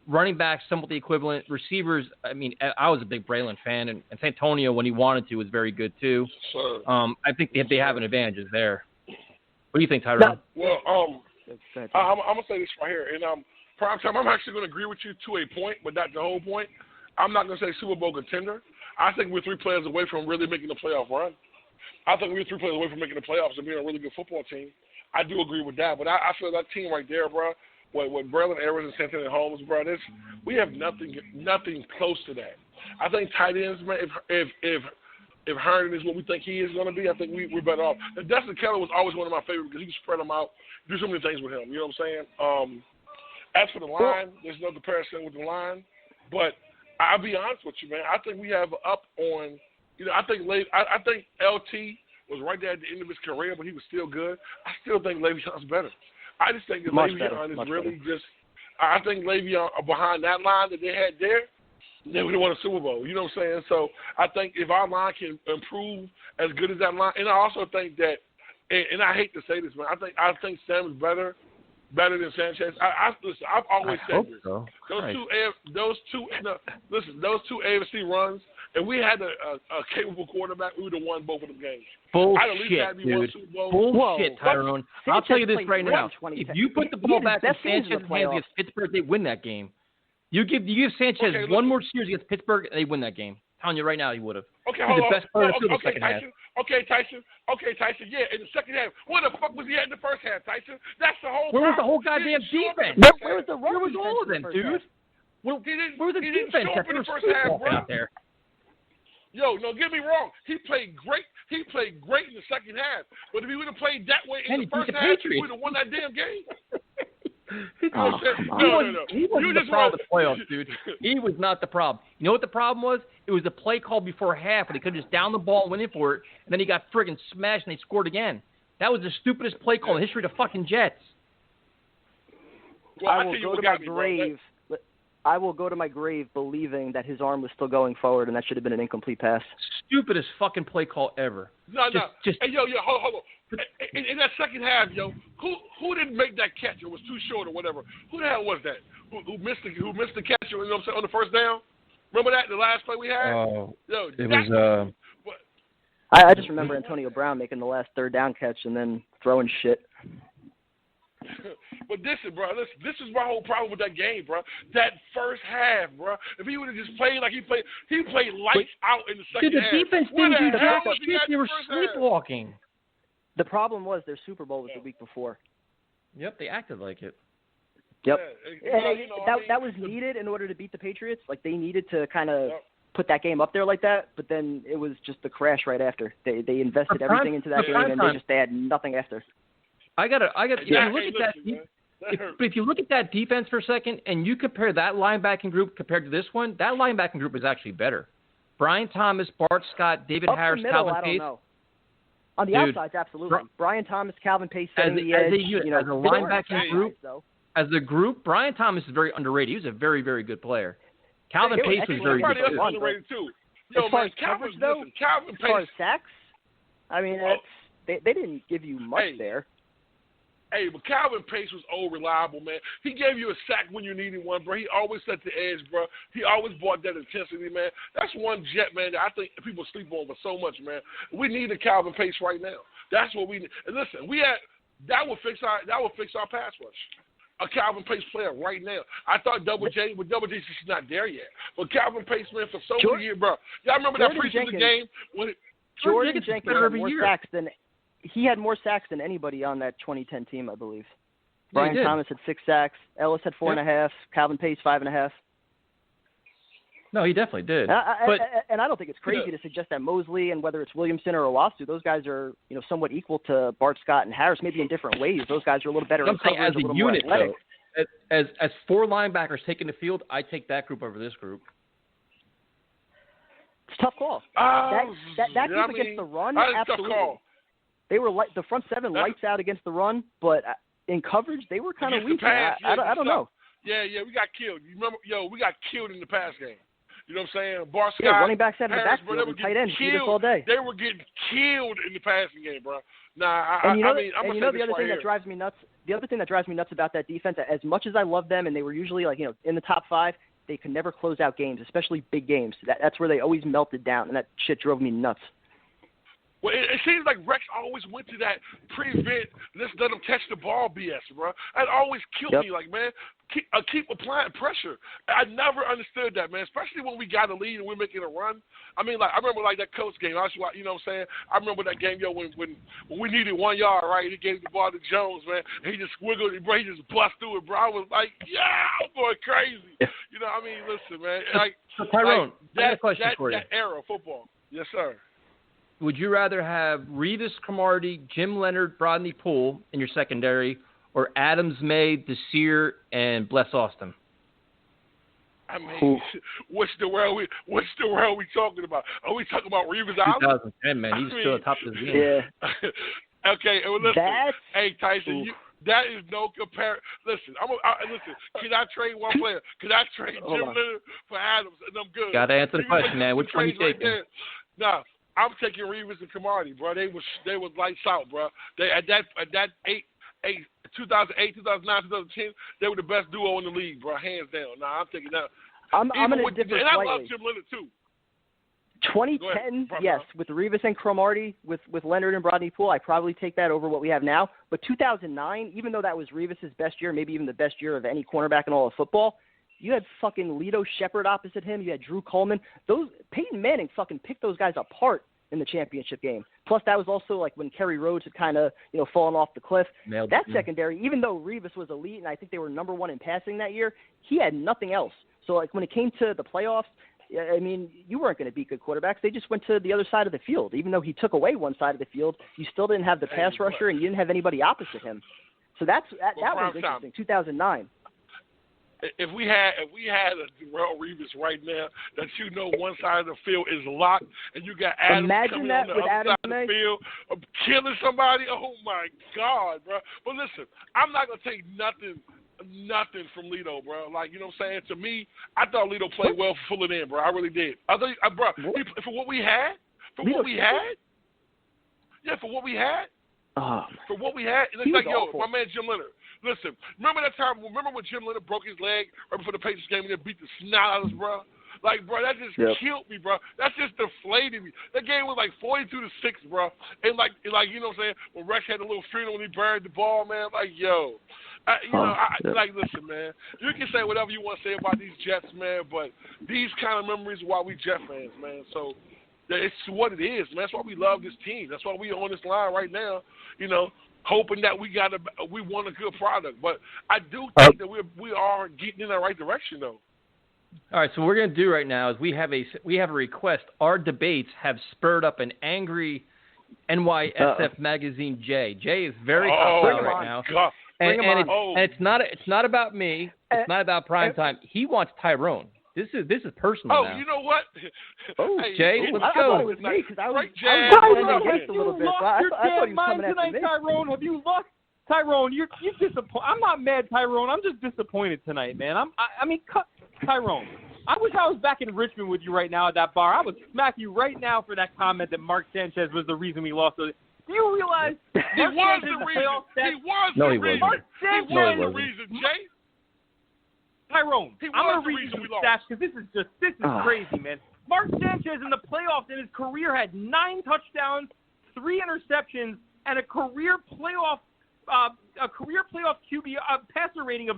Running backs, somewhat the equivalent. Receivers, I mean, I was a big Braylon fan, and Santonio, when he wanted to, was very good too. Sure. I think they have an advantage there. What do you think, Tyrone? Well, I'm going to say this right here. And prime time, I'm actually going to agree with you to a point, but not the whole point. I'm not going to say Super Bowl contender. I think we're 3 players away from really making the playoff run. I think we're 3 players away from making the playoffs and being a really good football team. I do agree with that, but I feel that team right there, bro, with Braylon Edwards and Santonio Holmes, bro, we have nothing close to that. I think tight ends, man, if if Herndon is what we think he is going to be, I think we're better off. And Dustin Keller was always one of my favorites because he could spread them out, do so many things with him. You know what I'm saying? As for the line, there's no comparison with the line. But I'll be honest with you, man. I think we have up on, I think LT was right there at the end of his career, but he was still good. I still think Le'Veon's better. I just think that Le'Veon is really just – I think Le'Veon behind that line that they had there, they would have won a Super Bowl. You know what I'm saying? So I think if our line can improve as good as that line – and I also think that – and I hate to say this, man. I think Sam is better than Sanchez. Listen, I've always said this. So. Those two AFC runs, if we had a capable quarterback, we would have won both of them games. Bullshit, dude. Bullshit, Tyrone. I'll tell you this right now. If you put the ball back in Sanchez's hands against Pittsburgh, they win that game. You give Sanchez one more series against Pittsburgh, they win that game. I'm telling you right now, he would have. Okay, hold on. Best player the second half. Okay, Tyson. Yeah, in the second half. What the fuck was he at in the first half, Tyson? That's the whole Where was the whole goddamn defense? Where was the run? Where was all of them, dude? Where was the defense that in the was first half, bro? Out there? Yo, no, get me wrong. He played great. He played great in the second half. But if he would have played that way in the first half, he would have won that damn game. He wasn't the problem with the playoffs, dude. He was not the problem. You know what the problem was? It was the play call before half, and they could have just down the ball and went in for it, and then he got friggin' smashed, and they scored again. That was the stupidest play call in the history of the fucking Jets. Well, I will go to my grave believing that his arm was still going forward, and that should have been an incomplete pass. Stupidest fucking play call ever. No. Hey, yo, hold on. In that second half, yo, who didn't make that catch? It was too short or whatever. Who the hell was that? Who missed the catch? You know what I'm saying, on the first down? Remember that, the last play we had? I just remember Antonio Brown making the last third down catch and then throwing shit. But listen, bro, this is my whole problem with that game, bro. That first half, bro. If he would have just played like he played lights out in the second half. Dude, the defense didn't do jack shit. They were sleepwalking. The problem was their Super Bowl was the week before. Yep, they acted like it. Yep. That was needed in order to beat the Patriots. Like, they needed to kind of put that game up there like that, but then it was just the crash right after. They invested everything into that game, and they had nothing after. If you look at that defense for a second, and you compare that linebacking group compared to this one, that linebacking group is actually better. Brian Thomas, Bart Scott, David Harris, Calvin Pace. On the outsides, absolutely. Brian Thomas, Calvin Pace setting the edge. As a linebacking group, as a group, Brian Thomas is very underrated. He was a very, very good player. Calvin Pace was very good too. Underrated too. Yo, as far man, as coverage, though, as far as sacks, I mean, they didn't give you much there. Hey, but Calvin Pace was old reliable, man. He gave you a sack when you needed one, bro. He always set the edge, bro. He always brought that intensity, man. That's one jet, man, that I think people sleep over so much, man. We need a Calvin Pace right now. That's what we need. And listen, that will fix our pass rush. A Calvin Pace player right now. I thought Double J, but Double J's just not there yet. But Calvin Pace, man, for so many years, bro. Y'all remember that preseason game when Jordan Jenkins had more sacks than he had more sacks than anybody on that 2010 team, I believe. Brian Thomas had 6 sacks. Ellis had 4.5. Calvin Pace 5.5. No, he definitely did. And I don't think it's crazy to suggest that Mosley and whether it's Williamson or Owasu, those guys are somewhat equal to Bart Scott and Harris, maybe in different ways. Those guys are a little better in coverage, as a little unit, more athletic. Though, as 4 linebackers taking the field, I take that group over this group. It's a tough call. That group against the run, absolutely. They were the front 7 lights out against the run, but in coverage they were kind of weak. I don't know. Yeah, we got killed. You remember? We got killed in the pass game. You know what I'm saying? Bart Scott, running backs out in the backfield and tight ends do this all day. They were getting killed in the passing game, bro. The other thing that drives me nuts. The other thing that drives me nuts about that defense, as much as I love them, and they were usually in the top 5, they could never close out games, especially big games. That's where they always melted down, and that shit drove me nuts. Well, it seems like Rex always went to that prevent, let's let them catch the ball BS, bro. That always killed me. Like, man, keep applying pressure. I never understood that, man, especially when we got a lead and we're making a run. I mean, like, I remember, like, that Colts game. You know what I'm saying? I remember that game, when we needed 1 yard, right? He gave the ball to Jones, man, and he just wiggled it, bro. He just bust through it, bro. I was like, I'm going crazy. You know, I mean, listen, man. Like, Tyrone, I got a question for you. That era of football. Yes, sir. would you rather have Revis, Cromartie, Jim Leonard, Rodney Poole in your secondary, or Adams, May, Desir, and Bless Austin? I mean, what's the world we talking about? Are we talking about Revis Island? 2010, man. He was still atop of his game. Yeah. Okay, well, listen. That's, hey, Tyson, that is no compare. Listen, listen. Can I trade one player? Can I trade Jim Leonard for Adams, and I'm good? Got to answer the question, man. Which one you taking? Right nah, I'm taking Revis and Cromartie, bro. They was lights out, bro. They at that 2008, 2009, 2010, they were the best duo in the league, bro. Hands down. Nah, I'm taking that. I'm going to differ and slightly. I love Jim Leonard too. 2010, ahead, yes, with Revis and Cromartie, with Leonard and Rodney Poole, I probably take that over what we have now. But 2009, even though that was Revis's best year, maybe even the best year of any cornerback in all of football, you had fucking Lito Shepherd opposite him. You had Drew Coleman. Peyton Manning fucking picked those guys apart in the championship game. Plus, that was also like when Kerry Rhodes had kind of, fallen off the cliff. That secondary, even though Revis was elite and I think they were number one in passing that year, he had nothing else. So, like, when it came to the playoffs, I mean, you weren't going to beat good quarterbacks. They just went to the other side of the field. Even though he took away one side of the field, you still didn't have the pass rusher and you didn't have anybody opposite him. So that was interesting. 2009. If we had a Darrelle Revis right now, that one side of the field is locked, and you got Adams coming on the other side of the field, killing somebody. Oh my God, bro! But listen, I'm not gonna take nothing from Lito, bro. Like, you know what I'm saying? To me, I thought Lito played well for filling in, bro. I really did. I thought, bro, for what we had, and it's like, awful. My man Jim Leonard. Listen, remember when Jim Leonard broke his leg right before the Patriots game and they beat the snot out of us, bro? Like, bro, that just killed me, bro. That just deflated me. That game was like 42-6, bro. And like, you know what I'm saying? When Rex had a little freedom when he buried the ball, man, like, yo. Listen, man, you can say whatever you want to say about these Jets, man, but these kind of memories are why we Jet fans, man. So it's what it is, man. That's why we love this team. That's why we on this line right now, hoping that we want a good product. But I do think that we are getting in the right direction, though. All right, so what we're going to do right now is we have a request. Our debates have spurred up an angry NYSF magazine Jay. Jay is very hostile right now. God. And it's not about me. It's not about prime time. He wants Tyrone. This is personal now. You know what? Hey, Jay, let's I go. thought it was me because I was Tyrone, a little bit. Lost your damn mind coming tonight, Tyrone. Have you lost? Tyrone, you're disappointed. I'm not mad, Tyrone. I'm just disappointed tonight, man. Tyrone. I wish I was back in Richmond with you right now at that bar. I would smack you right now for that comment that Mark Sanchez was the reason we lost. Do you realize he was the reason? Mark Sanchez was the reason, Jay. Tyrone, I'm going to read you some stats because this is crazy, man. Mark Sanchez in the playoffs in his career had 9 touchdowns, 3 interceptions, and a career playoff QB passer rating of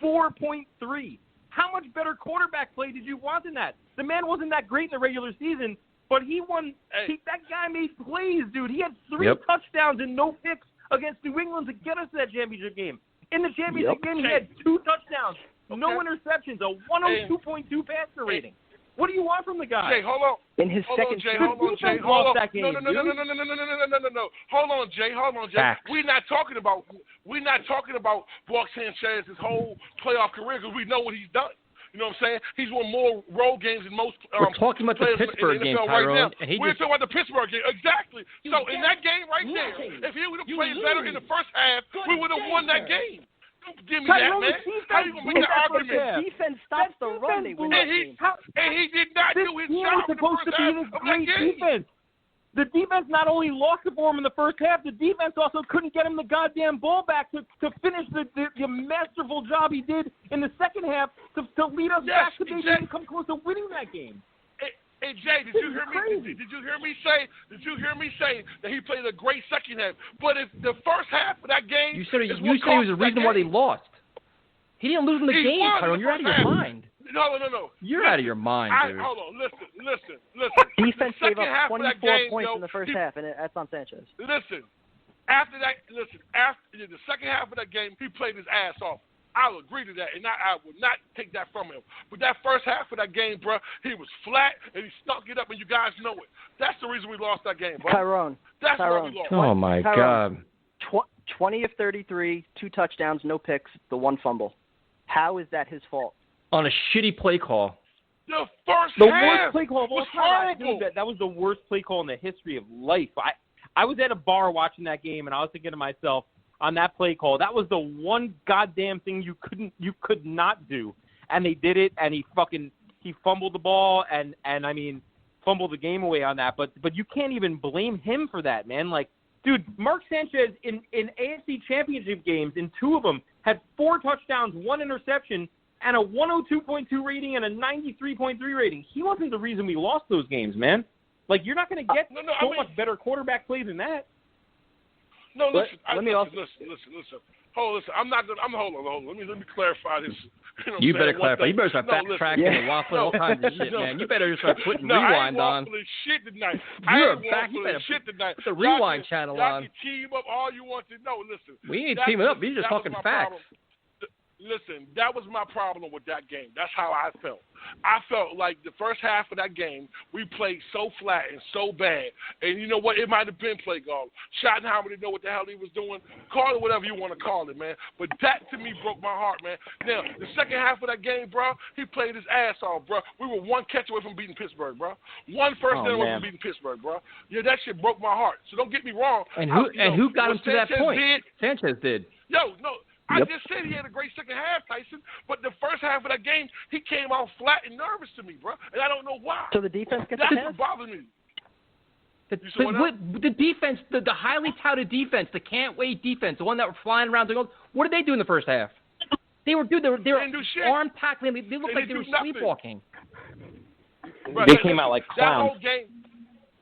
94.3. How much better quarterback play did you want than that? The man wasn't that great in the regular season, but he won. That guy made plays, dude. He had 3 touchdowns and no picks against New England to get us to that championship game. In the championship game, he had 2 touchdowns, no interceptions, a 102.2 passer rating. What do you want from the guy? Jay, hold on. In his second Jay, hold on, Jay. Hold on. No. Hold on, Jay. Facts. We're not talking about Mark Sanchez's whole playoff career because we know what he's done. You know what I'm saying? He's won more road games than most. We're talking about the Pittsburgh game, Tyrone. Right, we're talking about the Pittsburgh game. Exactly. So in that game right there, if he would have played better in the first half, we would have won that game. Don't give me Tyrone, that, man. How you going to make that argument? Defense stops the run. They win that game. And he did not do his job in the first half of that game. Defense. The defense not only lost it for him in the first half, the defense also couldn't get him the goddamn ball back to finish the masterful job he did in the second half to lead us back to maybe even come close to winning that game. Hey Jay, did you hear me say that he played a great second half? But if the first half of that game, you said he was the reason why they lost. He didn't lose in the game, Tyrone. You're out of your mind. No. You're out of your mind, dude. Hold on, listen. Defense gave up 24 points in the first half, and that's on Sanchez. After the second half of that game, he played his ass off. I'll agree to that, and I will not take that from him. But that first half of that game, bro, he was flat, and he stunk it up, and you guys know it. That's the reason we lost that game, bro. Tyrone. That's why we lost. Oh, my Tyrone. God. 20 of 33, 2 touchdowns, no picks, the 1 fumble. How is that his fault? On a shitty play call. The first The half worst play call of all was time. horrible. Dude, that was the worst play call in the history of life. I was at a bar watching that game, and I was thinking to myself, on that play call, that was the one goddamn thing you could not do, and they did it. And he fumbled the ball, and I mean, fumbled the game away on that. But you can't even blame him for that, man. Like, dude, Mark Sanchez in AFC Championship games, in 2 of them, had 4 touchdowns, 1 interception, and a 102.2 rating and a 93.3 rating. He wasn't the reason we lost those games, man. Like, you're not going to get much better quarterback play than that. No, listen. Listen. Hold on. Hold on. Let me clarify this. You better clarify. You better start backtracking and waffling all kinds of shit, man. You better start putting rewind on. Shit tonight. You're back. You better put the rewind channel on. Y'all can team up all you want to. No, listen. We ain't teaming up. We just talking facts. Listen, that was my problem with that game. That's how I felt. I felt like the first half of that game, we played so flat and so bad. And you know what? It might have been play call. Schottenheimer didn't know what the hell he was doing. Call it whatever you want to call it, man. But that, to me, broke my heart, man. Now, the second half of that game, bro, he played his ass off, bro. We were 1 catch away from beating Pittsburgh, bro. 1 first down away from beating Pittsburgh, bro. Yeah, that shit broke my heart. So don't get me wrong. And who got him to that point? Sanchez did. Yo, no. I just said he had a great second half, Tyson, but the first half of that game, he came out flat and nervous to me, bro, and I don't know why. So the defense gets That's what bothered me. The defense, the highly touted defense, the can't-wait defense, the one that were flying around, what did they do in the first half? They were arm tackling. They looked like they were sleepwalking. Right, they came out like clowns. That whole game.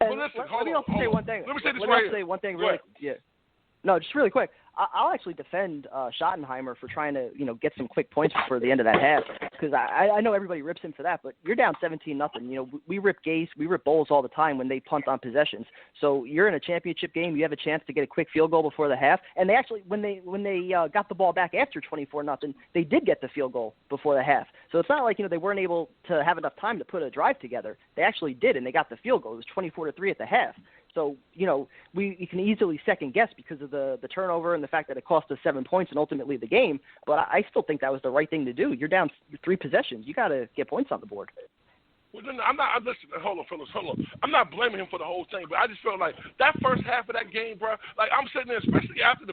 Well, listen, let me also say one thing. Let me say this right here. Say one thing really. Yeah. No, just really quick. I'll actually defend Schottenheimer for trying to, get some quick points before the end of that half, because I know everybody rips him for that, but you're down 17-0. We rip Gase, we rip Bowles all the time when they punt on possessions. So you're in a championship game, you have a chance to get a quick field goal before the half, and they actually, when they got the ball back after 24-0, they did get the field goal before the half. So it's not like they weren't able to have enough time to put a drive together. They actually did, and they got the field goal. It was 24-3 at the half. So, we can easily second guess because of the turnover and the fact that it cost us 7 points and ultimately the game. But I still think that was the right thing to do. You're down 3 possessions. You got to get points on the board. Well, listen, hold on, fellas, hold on. I'm not blaming him for the whole thing, but I just felt like that first half of that game, bro, like I'm sitting there, especially after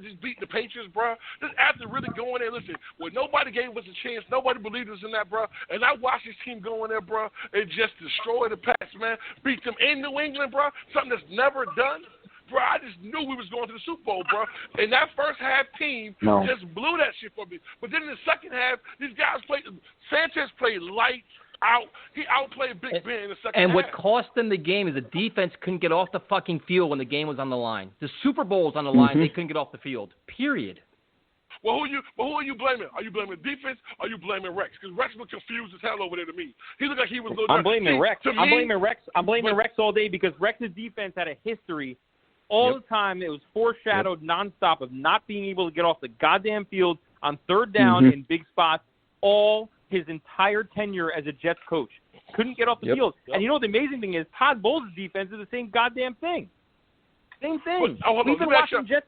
just beating the Patriots, bro, just after really going there, listen, when nobody gave us a chance, nobody believed us in that, bro, and I watched this team go in there, bro, and just destroy the Pats, man, beat them in New England, bro, something that's never done. Bro, I just knew we was going to the Super Bowl, bro. And that first half team just blew that shit for me. But then in the second half, these guys Sanchez played lights out. He outplayed Big Ben in the second half. And what cost them the game is the defense couldn't get off the fucking field when the game was on the line. The Super Bowl was on the line. They couldn't get off the field. Period. Well, who are you blaming? Are you blaming defense? Or are you blaming Rex? Because Rex was confused as hell over there to me. He looked like he was a little. I'm blaming Rex. I'm blaming Rex all day because Rex's defense had a history all the time. It was foreshadowed nonstop of not being able to get off the goddamn field on third down in big spots all his entire tenure as a Jets coach. Couldn't get off the field. And you know what the amazing thing is? Todd Bowles' defense is the same goddamn thing. Same thing. We've been watching Jets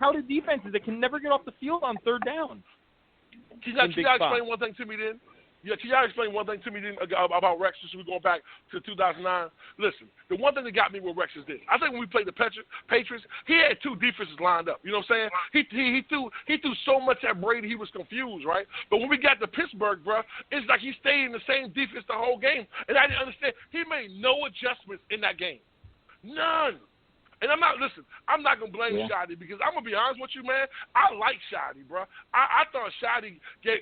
touted defenses that can never get off the field on third down. Can y'all explain one thing to me then? Yeah, can y'all explain one thing to me then about Rex, since we're going back to 2009? Listen, the one thing that got me with Rex is this. I think when we played the Patriots, he had 2 defenses lined up. You know what I'm saying? He threw so much at Brady he was confused, right? But when we got to Pittsburgh, bro, it's like he stayed in the same defense the whole game. And I didn't understand. He made no adjustments in that game. None. And I'm not going to blame Shotty because I'm going to be honest with you, man. I like Shotty, bro. I thought Shotty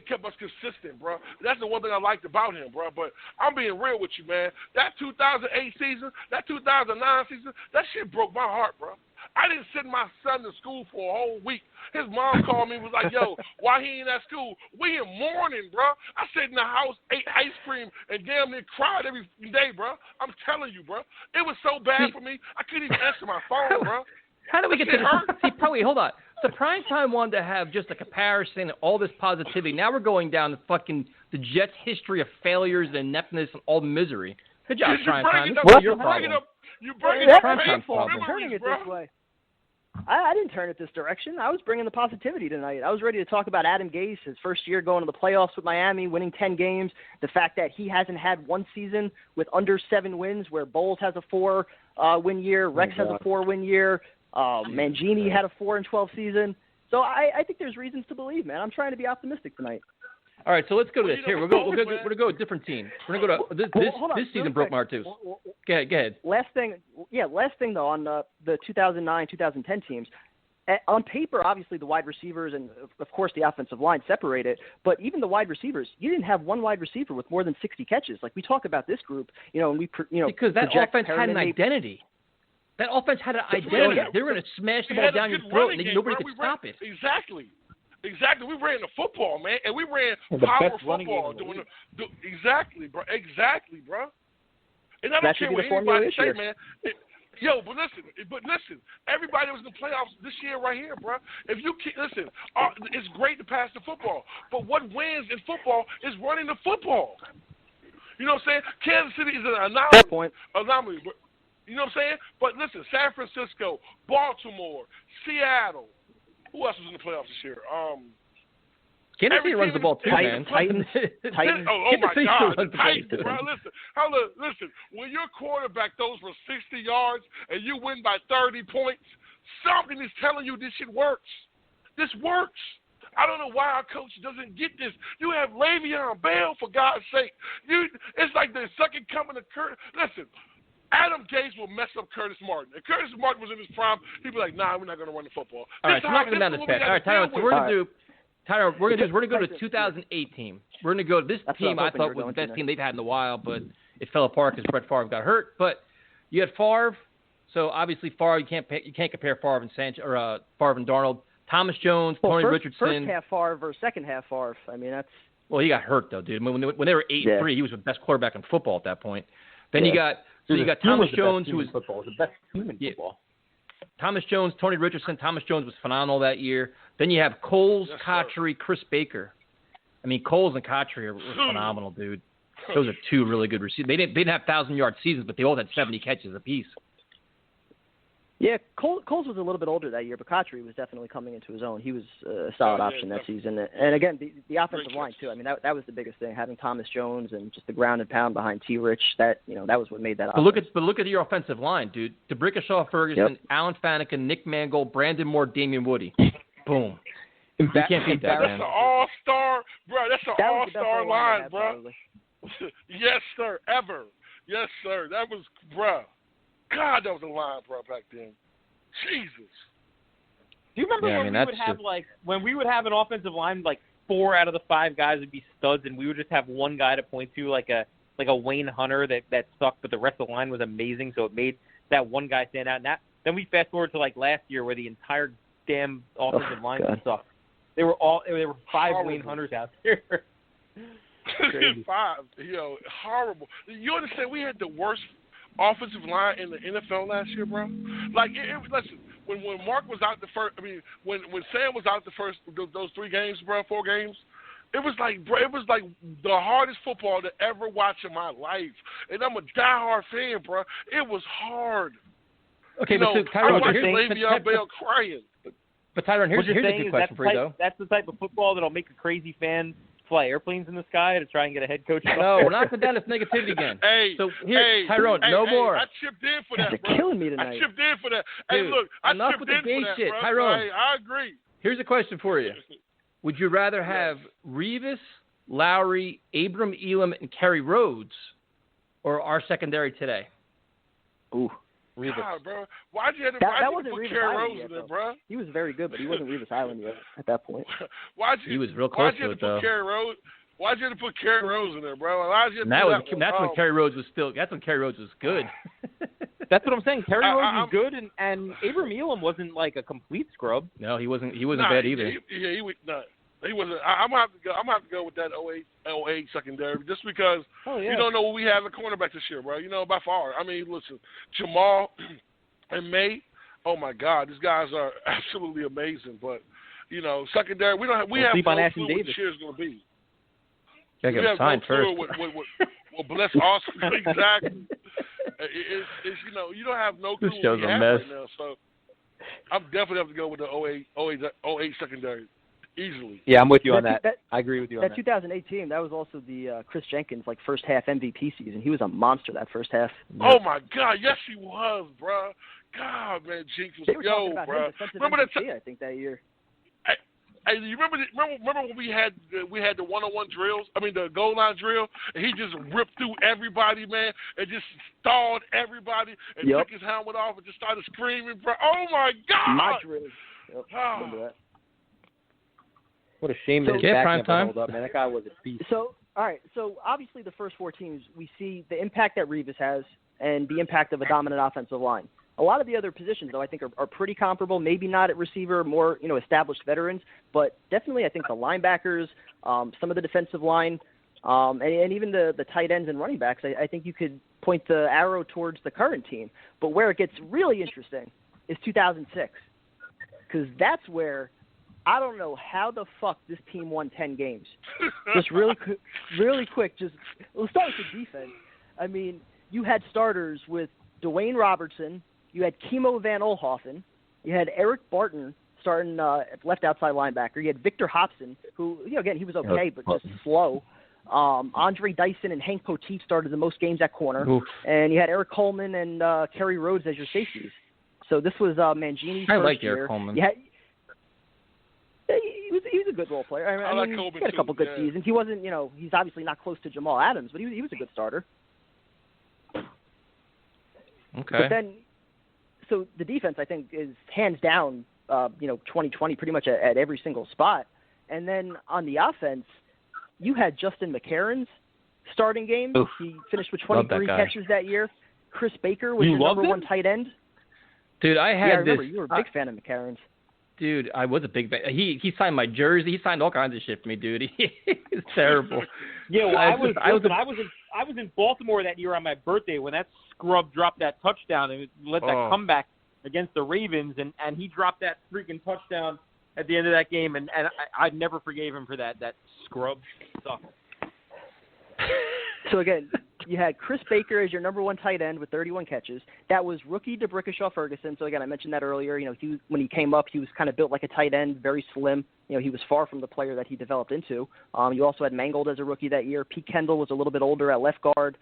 kept us consistent, bro. That's the one thing I liked about him, bro. But I'm being real with you, man. That 2008 season, that 2009 season, that shit broke my heart, bro. I didn't send my son to school for a whole week. His mom called me and was like, yo, why he ain't at school? We in mourning, bro. I sat in the house, ate ice cream, and damn near cried every day, bro. I'm telling you, bro. It was so bad for me, I couldn't even answer my phone, bro. How do we get to this? See, probably, hold on. So Primetime wanted to have just a comparison, all this positivity. Now we're going down the Jets' history of failures and ineptness and all misery. Good job, Primetime. This is your problem. You bring it up painful. I'm turning it this way. I didn't turn it this direction. I was bringing the positivity tonight. I was ready to talk about Adam Gase, his first year going to the playoffs with Miami, winning 10 games, the fact that he hasn't had one season with under 7 wins, where Bowles has a 4-win year, Rex has a 4-win year, Mangini had a 4-12 season. So I think there's reasons to believe, man. I'm trying to be optimistic tonight. All right, so let's go to this. Here, we're going to go to a different team. We're going to go to this season broke my heart too. Go ahead. Last thing though on the 2009-2010 teams. On paper, obviously the wide receivers and of course the offensive line separated, but even the wide receivers, you didn't have one wide receiver with more than 60 catches. Like we talk about this group, and we because that offense had an identity. That offense had an identity. They were going to smash the ball down your throat, and nobody could stop it. Exactly. We ran the football, man, and we ran power football. Exactly, bro. And I don't care what anybody say, man. But listen. Everybody was in the playoffs this year right here, bro. If you listen, it's great to pass the football, but what wins in football is running the football. You know what I'm saying? Kansas City is an anomaly. You know what I'm saying? But listen, San Francisco, Baltimore, Seattle. Who else was in the playoffs this year? Kansas City runs the ball too, man. Titans. Oh my God, Titans, bro. Listen. When your quarterback throws for 60 yards and you win by 30 points, something is telling you this shit works. This works. I don't know why our coach doesn't get this. You have Le'Veon Bell, for God's sake. It's like the second coming of Curtis. Listen. Adam Gase will mess up Curtis Martin. If Curtis Martin was in his prime, he'd be like, "Nah, we're not going to run the football." All right, so we're not going down this path. All right, Tyler, so we're going to go to the 2008 team. We're going to go to this team I thought was the best team they've had in a while, but it fell apart because Brett Favre got hurt. But you had Favre, so obviously Favre, you can't compare Favre and Sanchez or Favre and Darnold. Thomas Jones, Tony Richardson. First half Favre versus second half Favre. I mean, that's. Well, he got hurt though, dude. When they were 8-3, he was the best quarterback in football at that point. Then you got Thomas Jones, who was the best team in football. Thomas Jones, Tony Richardson. Thomas Jones was phenomenal that year. Then you have Coles, Cotchery, Chris Baker. I mean, Coles and Cotchery were phenomenal, dude. Those are two really good receivers. They didn't have 1,000-yard seasons, but they all had 70 catches apiece. Yeah, Coles was a little bit older that year, but Cotchery was definitely coming into his own. He was a solid option that season. And again, the offensive line too. I mean, that was the biggest thing, having Thomas Jones and just the ground and pound behind T. Rich. That was what made that. But look at your offensive line, dude. DeBrickashaw, Ferguson, Alan Faneca, Nick Mangold, Brandon Moore, Damian Woody. Boom. You can't beat that, man. That's an all-star, bro. That's an all-star line, bro. Yes, sir. Ever. Yes, sir. That was, bro. God, that was a line, bro, back then. Jesus. Do you remember when we would have an offensive line, like 4 out of the 5 guys would be studs, and we would just have one guy to point to, like a Wayne Hunter that sucked, but the rest of the line was amazing, so it made that one guy stand out. And then we fast forward to like last year, where the entire damn offensive line sucked. There were 5 horrible. Wayne Hunters out there. 5, horrible. You understand? We had the worst offensive line in the NFL last year, bro. Like, listen, when Mark was out when Sam was out those 3 games, bro, 4 games, it was like the hardest football to ever watch in my life. And I'm a diehard fan, bro. It was hard. Okay, but Tyrone, I watched Le'Veon Bell crying. But Tyrone, here's a good question for you, though. That's the type of football that'll make a crazy fan fly airplanes in the sky to try and get a head coach. No, we're not going down this negativity again. Tyrone, no more. I chipped in for that, bro. You're killing me tonight. I chipped in for that. Dude, hey, look, I enough chipped with the in gay for that, shit. bro. Tyrone, I agree. Here's a question for you. Would you rather have Revis, Lowry, Abram Elam, and Kerry Rhodes, or our secondary today? Ooh. Revis. God, bro. Why'd you have to put Kerry Rhodes in there, bro? He was very good, but he wasn't Revis Island yet at that point. He was real close to it, though. Why'd you have to put Kerry Rhodes in there, bro? That's when Kerry Rhodes was good. That's what I'm saying. Kerry Rhodes was good, and Abram Elam wasn't like a complete scrub. No, he wasn't bad either. He wasn't. I'm gonna have to go with that 08 secondary just because you don't know what we have at cornerback this year, bro. By far. I mean, listen, Jamal and May. oh my God, these guys are absolutely amazing. But secondary, we have no sleep on clue Ashton what the Davis. share is going to be. Gotta get We him have signed no first. clue what bless Austin exactly. It's you don't have no clue This what show's we a have mess. right now. So I'm definitely have to go with the 08 secondary easily. Yeah, I'm with you on That- that. I agree with you on That that. 2008 team, that was also the Chris Jenkins first half MVP season. He was a monster that first half. Oh my God, yes he was, bro. God, man, Jinx was They were talking about bro. him defensive Remember that? MVP, I think that year. Hey, you remember when we had the one-on-one drills? I mean, the goal line drill, and he just ripped through everybody, man, and just stalled everybody and Yep. took his helmet off and just started screaming, bro. Oh my God! My drill. Yep, Ah. remember that. What a shame that his Yeah, back prime never time. held up, man. That guy was a beast. So, all right. So, obviously, the first four teams, we see the impact that Revis has and the impact of a dominant offensive line. A lot of the other positions, though, I think are pretty comparable. Maybe not at receiver, more established veterans, but definitely I think the linebackers, some of the defensive line, and even the tight ends and running backs. I think you could point the arrow towards the current team. But where it gets really interesting is 2006, because that's where I don't know how the fuck this team won 10 games. Just really quick. Just let's start with the defense. I mean, you had starters with Dwayne Robertson. You had Kimo Van Olhoffen. You had Eric Barton starting at left outside linebacker. You had Victor Hobson, who, again, he was okay, but just slow. Andre Dyson and Hank Poteet started the most games at corner. Oof. And you had Eric Coleman and Kerry Rhodes as your safeties. So this was Mangini's I first like year. Eric Coleman. He was a good role player. I like mean, Coleman he had a couple too, good yeah. seasons. He wasn't, he's obviously not close to Jamal Adams, but he was a good starter. Okay. But then, so the defense, I think, is hands down, 2020 pretty much at every single spot. And then on the offense, you had Justin McCarron's starting game. Oof. He finished with Love that 23 guy. catches that year. Chris Baker was You your loved number one him? tight end. Dude, I Yeah, I had remember this. you were a big fan of McCarron's. Dude, I was a big fan. He signed my jersey. He signed all kinds of shit for me, dude. It's terrible. Yeah, well, I I was was in Baltimore that year on my birthday when that scrub dropped that touchdown and let that Oh. comeback against the Ravens, and he dropped that freaking touchdown at the end of that game, and I never forgave him for that scrub stuff. So, again, you had Chris Baker as your number one tight end with 31 catches. That was rookie DeBrickashaw Ferguson. So, again, I mentioned that earlier. When he came up, he was kind of built like a tight end, very slim. He was far from the player that he developed into. You also had Mangold as a rookie that year. Pete Kendall was a little bit older at left guard.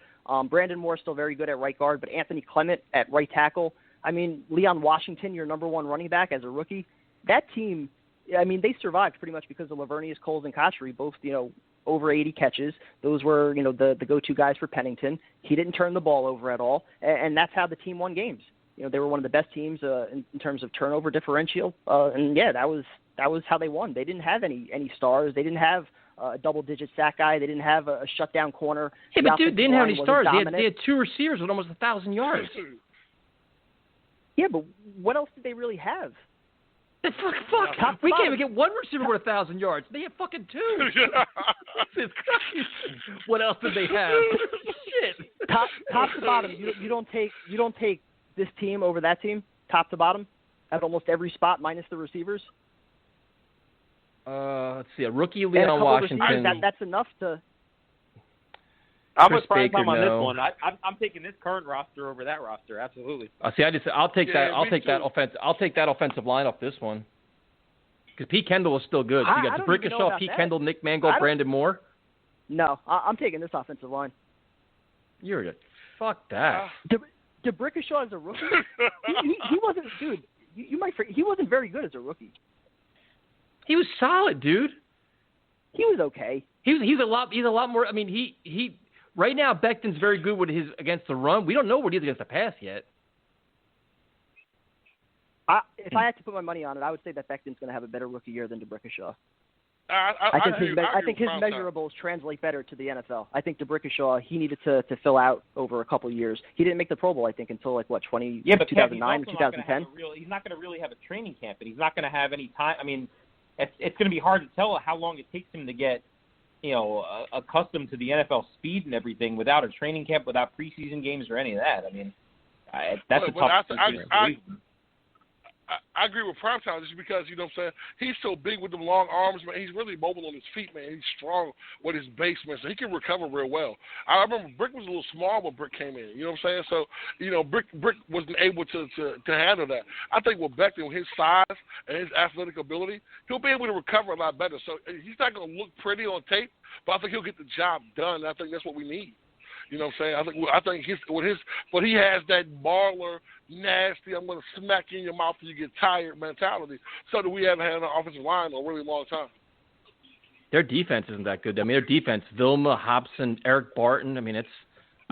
Brandon Moore still very good at right guard, but Anthony Clement at right tackle. I mean, Leon Washington, your number one running back as a rookie. That team, I mean, they survived pretty much because of Lavernius, Coles, and Kochery, both, over 80 catches. Those were, the go-to guys for Pennington. He didn't turn the ball over at all, and that's how the team won games. They were one of the best teams in terms of turnover differential, and yeah, that was how they won. They didn't have any stars. They didn't have a double-digit sack guy. They didn't have a shutdown corner. Hey, The but dude, they didn't have any offensive stars. line They wasn't had dominant. 2 receivers with almost 1,000 yards. Yeah, but what else did they really have? Fuck. Top We five. can't even get one receiver with 1,000 yards. They had fucking 2. Jesus Christ. What else did they have? Shit. Top to bottom, you don't take this team over that team, top to bottom, at almost every spot minus the receivers. Let's see. A rookie, And a Leon couple Washington. receivers, that's enough to. I'm Chris with Prime Baker, Time on no. this one. I'm taking this current roster over that roster. Absolutely. I'll take that. I'll me take that too. offense. I'll take that offensive line off this one. Because Pete Kendall was still good. So you I got don't even know DeBrickashaw, about Pete that. Kendall, Nick I Mangold, don't- Brandon Moore. No, I'm taking this offensive line. You're good. Fuck that. DeBrickashaw as a rookie, he wasn't, dude. You might forget, he wasn't very good as a rookie. He was solid, dude. He was okay. He's a lot more. I mean, he right now Becton's very good with his against the run. We don't know what he is against the pass yet. If I had to put my money on it, I would say that Becton's going to have a better rookie year than DeBrickashaw. I think his measurables translate better to the NFL. I think DeBrickashaw, he needed to fill out over a couple years. He didn't make the Pro Bowl, I think, until 2009, Yeah, but 2009, he's also not gonna have 2010. he's not going to really have a training camp, and he's not going to have any time. I mean, it's going to be hard to tell how long it takes him to get, accustomed to the NFL speed and everything without a training camp, without preseason games or any of that. I mean, that's a tough situation. I agree with Primetime just because, you know what I'm saying, he's so big with them long arms, man. He's really mobile on his feet, man. He's strong with his base, man, so he can recover real well. I remember Brick was a little small when Brick came in, you know what I'm saying? So, you know, Brick wasn't able to handle that. I think with Becton, with his size and his athletic ability, he'll be able to recover a lot better. So he's not going to look pretty on tape, but I think he'll get the job done. I think that's what we need. You know what I'm saying? I think but he has that baller, nasty, I'm going to smack you in your mouth till you get tired mentality. So that we haven't had an offensive line in a really long time. Their defense isn't that good. I mean, their defense, Vilma, Hobson, Eric Barton. I mean, I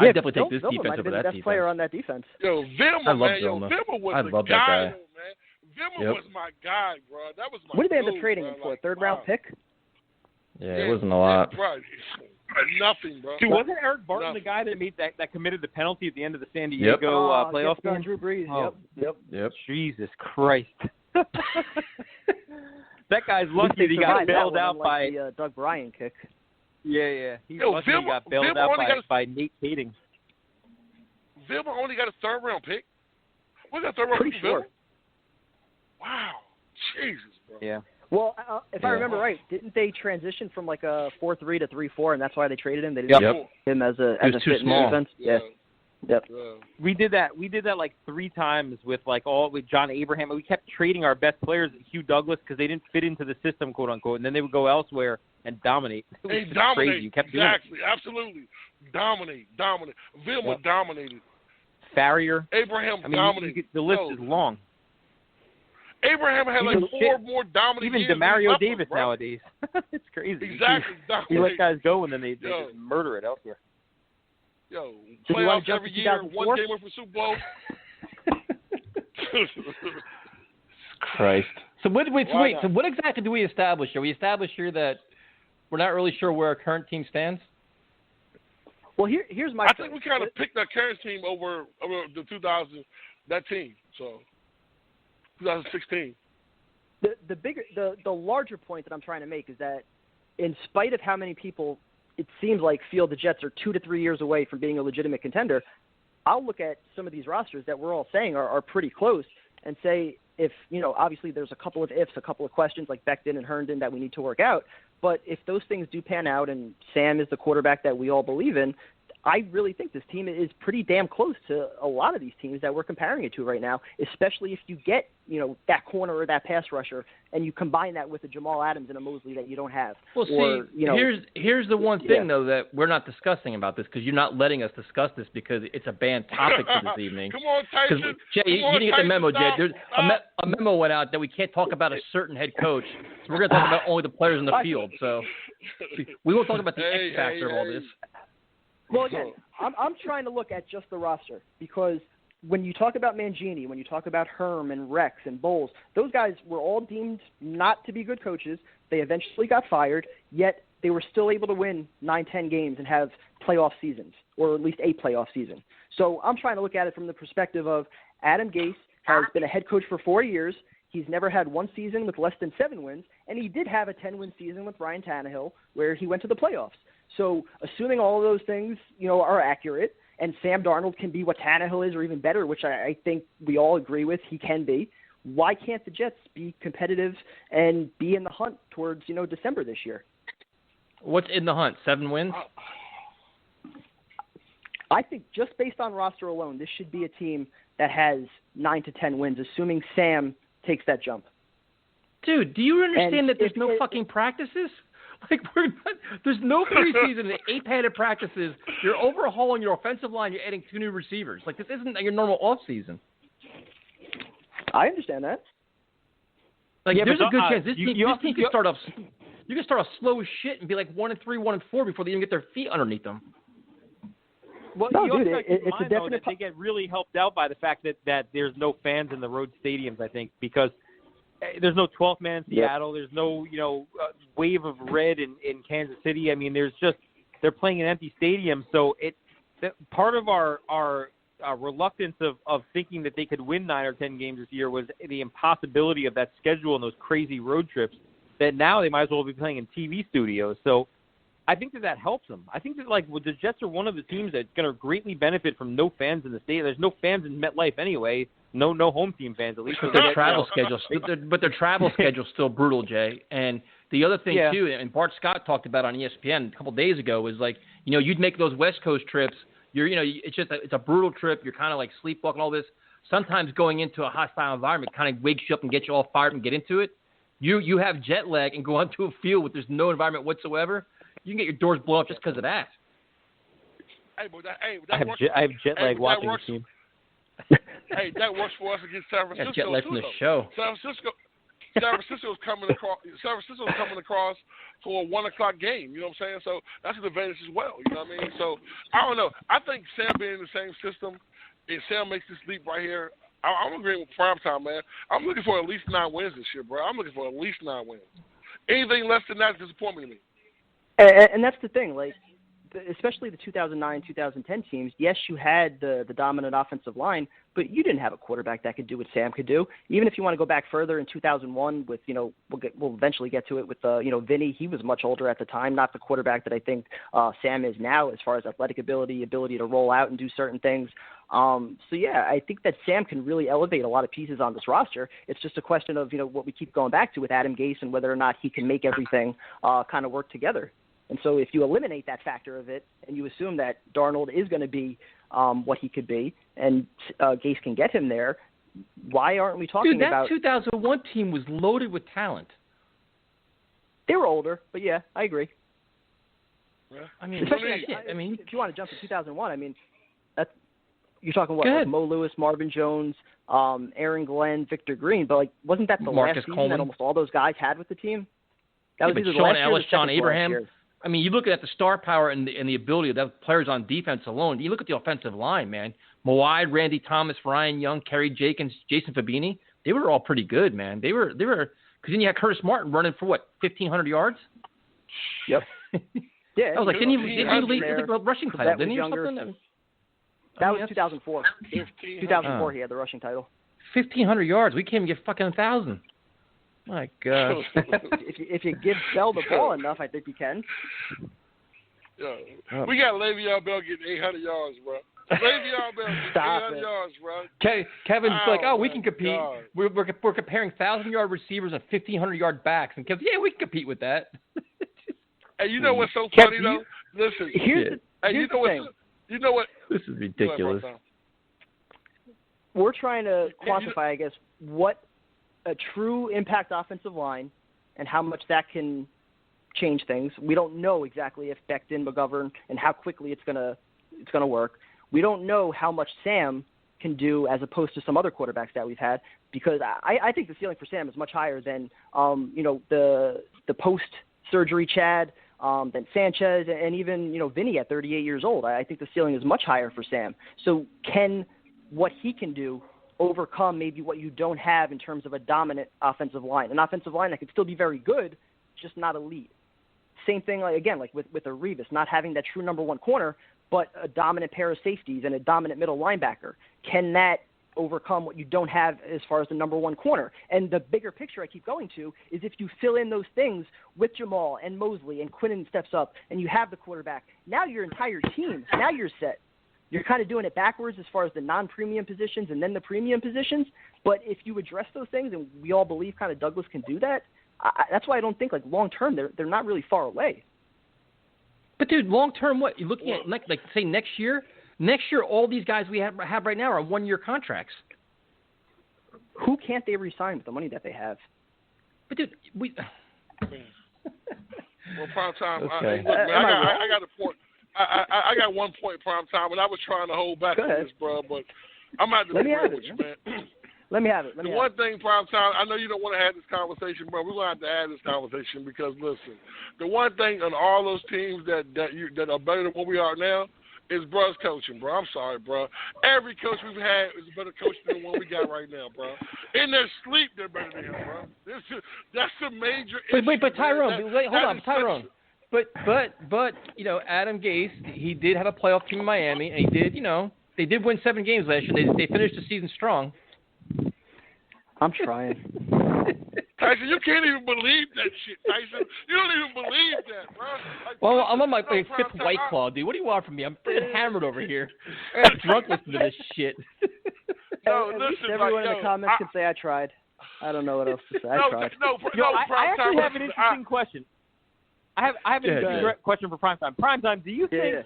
definitely take this defense over that defense. Vilma might have been the best player on that defense. Yo, Vilma, I love man. Vilma. Vilma was I the love guy, that guy. man. Vilma was my guy, bro. That was my What did they end up dude, trading bro. him for? Like, Third-round pick? Yeah, it wasn't a lot. Right. Nothing, bro. Dude, wasn't Eric Barton the guy that made that committed the penalty at the end of the San Diego playoff game? Drew Brees. Oh, Yep. Jesus Christ. That guy's lucky that he got bailed out by the Doug Bryan kick. Yeah. He's lucky he got bailed out by Nate Kading. Vilma only got a third-round pick? What got a third-round pick? Pretty sure. Wow. Jesus, bro. Yeah. Well, if I remember right, didn't they transition from like a 4-3 to 3-4, and that's why they traded him? They didn't want him as a fit in defense. Yeah. Yep. We did that like 3 times with John Abraham. We kept trading our best players, Hugh Douglas, because they didn't fit into the system, quote unquote, and then they would go elsewhere and dominate. It was just crazy. You kept doing it. Absolutely. Dominate. Vilma dominated. Farrier. Abraham dominated. The list is long. Abraham had like 4 more dominant even years. DeMario Davis nowadays. It's crazy. Exactly. You let guys go and then they just murder it elsewhere. Yo, so playoffs every year, 1 game win for Super Bowl. Christ. So what exactly do we establish here? We establish here that we're not really sure where our current team stands? Well, here's my I think we kind of picked our current team over the 2000, that team, so 2016. The larger point that I'm trying to make is that in spite of how many people it seems like feel the Jets are 2 to 3 years away from being a legitimate contender, I'll look at some of these rosters that we're all saying are pretty close and say if, obviously there's a couple of ifs, a couple of questions like Becton and Herndon that we need to work out, but if those things do pan out and Sam is the quarterback that we all believe in, I really think this team is pretty damn close to a lot of these teams that we're comparing it to right now, especially if you get, that corner or that pass rusher and you combine that with a Jamal Adams and a Mosley that you don't have. Well, here's the one thing, though, that we're not discussing about this because you're not letting us discuss this because it's a banned topic for this evening. Come on, Tyson. Jay, you didn't get the memo, Jay. There's a memo went out that we can't talk about a certain head coach. So we're going to talk about only the players in the field. So we won't talk about the X factor of all this. Well, again, I'm trying to look at just the roster because when you talk about Mangini, when you talk about Herm and Rex and Bowles, those guys were all deemed not to be good coaches. They eventually got fired, yet they were still able to win 9-10 games and have playoff seasons, or at least a playoff season. So I'm trying to look at it from the perspective of Adam Gase has been a head coach for 4 years. He's never had one season with less than 7 wins, and he did have a 10-win season with Ryan Tannehill where he went to the playoffs. So assuming all of those things, are accurate, and Sam Darnold can be what Tannehill is or even better, which I think we all agree with he can be, why can't the Jets be competitive and be in the hunt towards, December this year? What's in the hunt? 7 wins? I think just based on roster alone, this should be a team that has 9 to 10 wins, assuming Sam takes that jump. Dude, do you understand that there's no fucking practices? Like there's no preseason and 8 padded practices. You're overhauling your offensive line. You're adding 2 new receivers. Like this isn't your normal off season. I understand that. Like there's a good chance this team can start off. You can start off slow as shit and be like 1-3, 1-4 before they even get their feet underneath them. Well, it's a definite. They get really helped out by the fact that there's no fans in the road stadiums. I think because there's no 12th man in Seattle. Yep. There's no wave of red in Kansas City. I mean, they're playing in empty stadiums. So part of our reluctance of thinking that they could win 9 or 10 games this year was the impossibility of that schedule and those crazy road trips. That now they might as well be playing in TV studios. So I think that helps them. I think that the Jets are one of the teams that's going to greatly benefit from no fans in the stadium. There's no fans in MetLife anyway. No home team fans at least. But their travel schedule's still brutal, Jay. And the other thing too, and Bart Scott talked about on ESPN a couple days ago, was you'd make those West Coast trips. It's a brutal trip. You're kind of like sleepwalking, all this. Sometimes going into a hostile environment kind of wakes you up and gets you all fired and get into it. You have jet lag and go onto a field where there's no environment whatsoever. You can get your doors blown up just because of that. Hey, but I have jet lag watching the team. Hey, that works for us against San Francisco. Jet lag from the show. San Francisco's coming across for a 1:00 game. You know what I'm saying? So that's an advantage as well. You know what I mean? So I don't know. I think Sam being in the same system, and Sam makes this leap right here. I'm agreeing with Primetime, man. I'm looking for at least 9 wins this year, bro. I'm looking for at least 9 wins. Anything less than that is disappointment to me. And that's the thing, especially the 2009, 2010 teams. Yes, you had the dominant offensive line, but you didn't have a quarterback that could do what Sam could do. Even if you want to go back further in 2001 with, we'll eventually get to it with, Vinny. He was much older at the time, not the quarterback that I think Sam is now as far as athletic ability to roll out and do certain things. I think that Sam can really elevate a lot of pieces on this roster. It's just a question of, what we keep going back to with Adam Gase and whether or not he can make everything kind of work together. And so if you eliminate that factor of it and you assume that Darnold is going to be what he could be and Gase can get him there, why aren't we talking about – Dude, that 2001 team was loaded with talent. They were older, but yeah, I agree. Yeah. If you want to jump to 2001, you're talking like Mo Lewis, Marvin Jones, Aaron Glenn, Victor Green, but wasn't that the Marcus last season Coleman that almost all those guys had with the team? That was either Sean last Ellis, year or John Abraham. year. You look at the star power and the ability of the players on defense alone. You look at the offensive line, man. Mawai, Randy Thomas, Ryan Young, Kerry Jenkins, Jason Fabini. They were all pretty good, man. They were because then you had Curtis Martin running for 1,500 yards. Yep. Yeah. I was like, didn't he lead the rushing title? Didn't he or something? That was 2004. 2004, he had the rushing title. 1,500 yards. We can't even get fucking 1,000. My God. if you give Bell the ball enough, I think you can. Yeah. We got Le'Veon Bell getting 800 yards, bro. Le'Veon Bell getting 800 yards, bro. Kevin's we can compete. We're comparing 1,000-yard receivers and 1,500-yard backs. And Kevin's, we can compete with that. Hey, you know what's so funny, though? Listen. Here's the thing. You know what? This is ridiculous. We're trying to quantify, I guess, what a true impact offensive line and how much that can change things. We don't know exactly if Becton, McGovern, and how quickly it's gonna work. We don't know how much Sam can do as opposed to some other quarterbacks that we've had, because I think the ceiling for Sam is much higher than the post-surgery Chad, than Sanchez, and even Vinny at 38 years old. I think the ceiling is much higher for Sam. So can what he can do overcome maybe what you don't have in terms of a dominant offensive line, an offensive line that could still be very good, just not elite. Same thing, with a Revis, not having that true number one corner, but a dominant pair of safeties and a dominant middle linebacker. Can that overcome what you don't have as far as the number one corner? And the bigger picture I keep going to is if you fill in those things with Jamal and Mosley and Quinnen steps up and you have the quarterback, now your entire team, now you're set. You're kind of doing it backwards as far as the non-premium positions and then the premium positions. But if you address those things, and we all believe kind of Douglas can do that, that's why I don't think long-term they're not really far away. But, dude, long-term what? You're looking at, say, next year? Next year, all these guys we have right now are one-year contracts. Who can't they re-sign with the money that they have? But, dude, Well, prime time. Okay. I got a point. I got 1 point, prime time, and I was trying to hold back on this, bro, but I'm out to agree with you, man. Let me have it. The one thing, prime time, I know you don't want to have this conversation, but we're going to have to have this conversation because, listen, the one thing on all those teams that are better than what we are now is Bruh's coaching, bro. I'm sorry, bro. Every coach we've had is a better coach than the one we got right now, bro. In their sleep, they're better than him, bro. That's a major issue. But Tyrone, hold on, Tyrone. But Adam Gase, he did have a playoff team in Miami, and he did, they did win 7 games last year. They finished the season strong. I'm trying. Tyson, you can't even believe that shit, Tyson. You don't even believe that, bro. Like, Well, I'm on my no, fifth Prime White Time, Claw, dude. What do you want from me? I'm freaking hammered over here. I got drunk listening to this shit. No, At listen, least everyone in the comments can say I tried. I don't know what else to say. I tried. I actually have an interesting question. I have an interesting question for Primetime. Primetime, do you think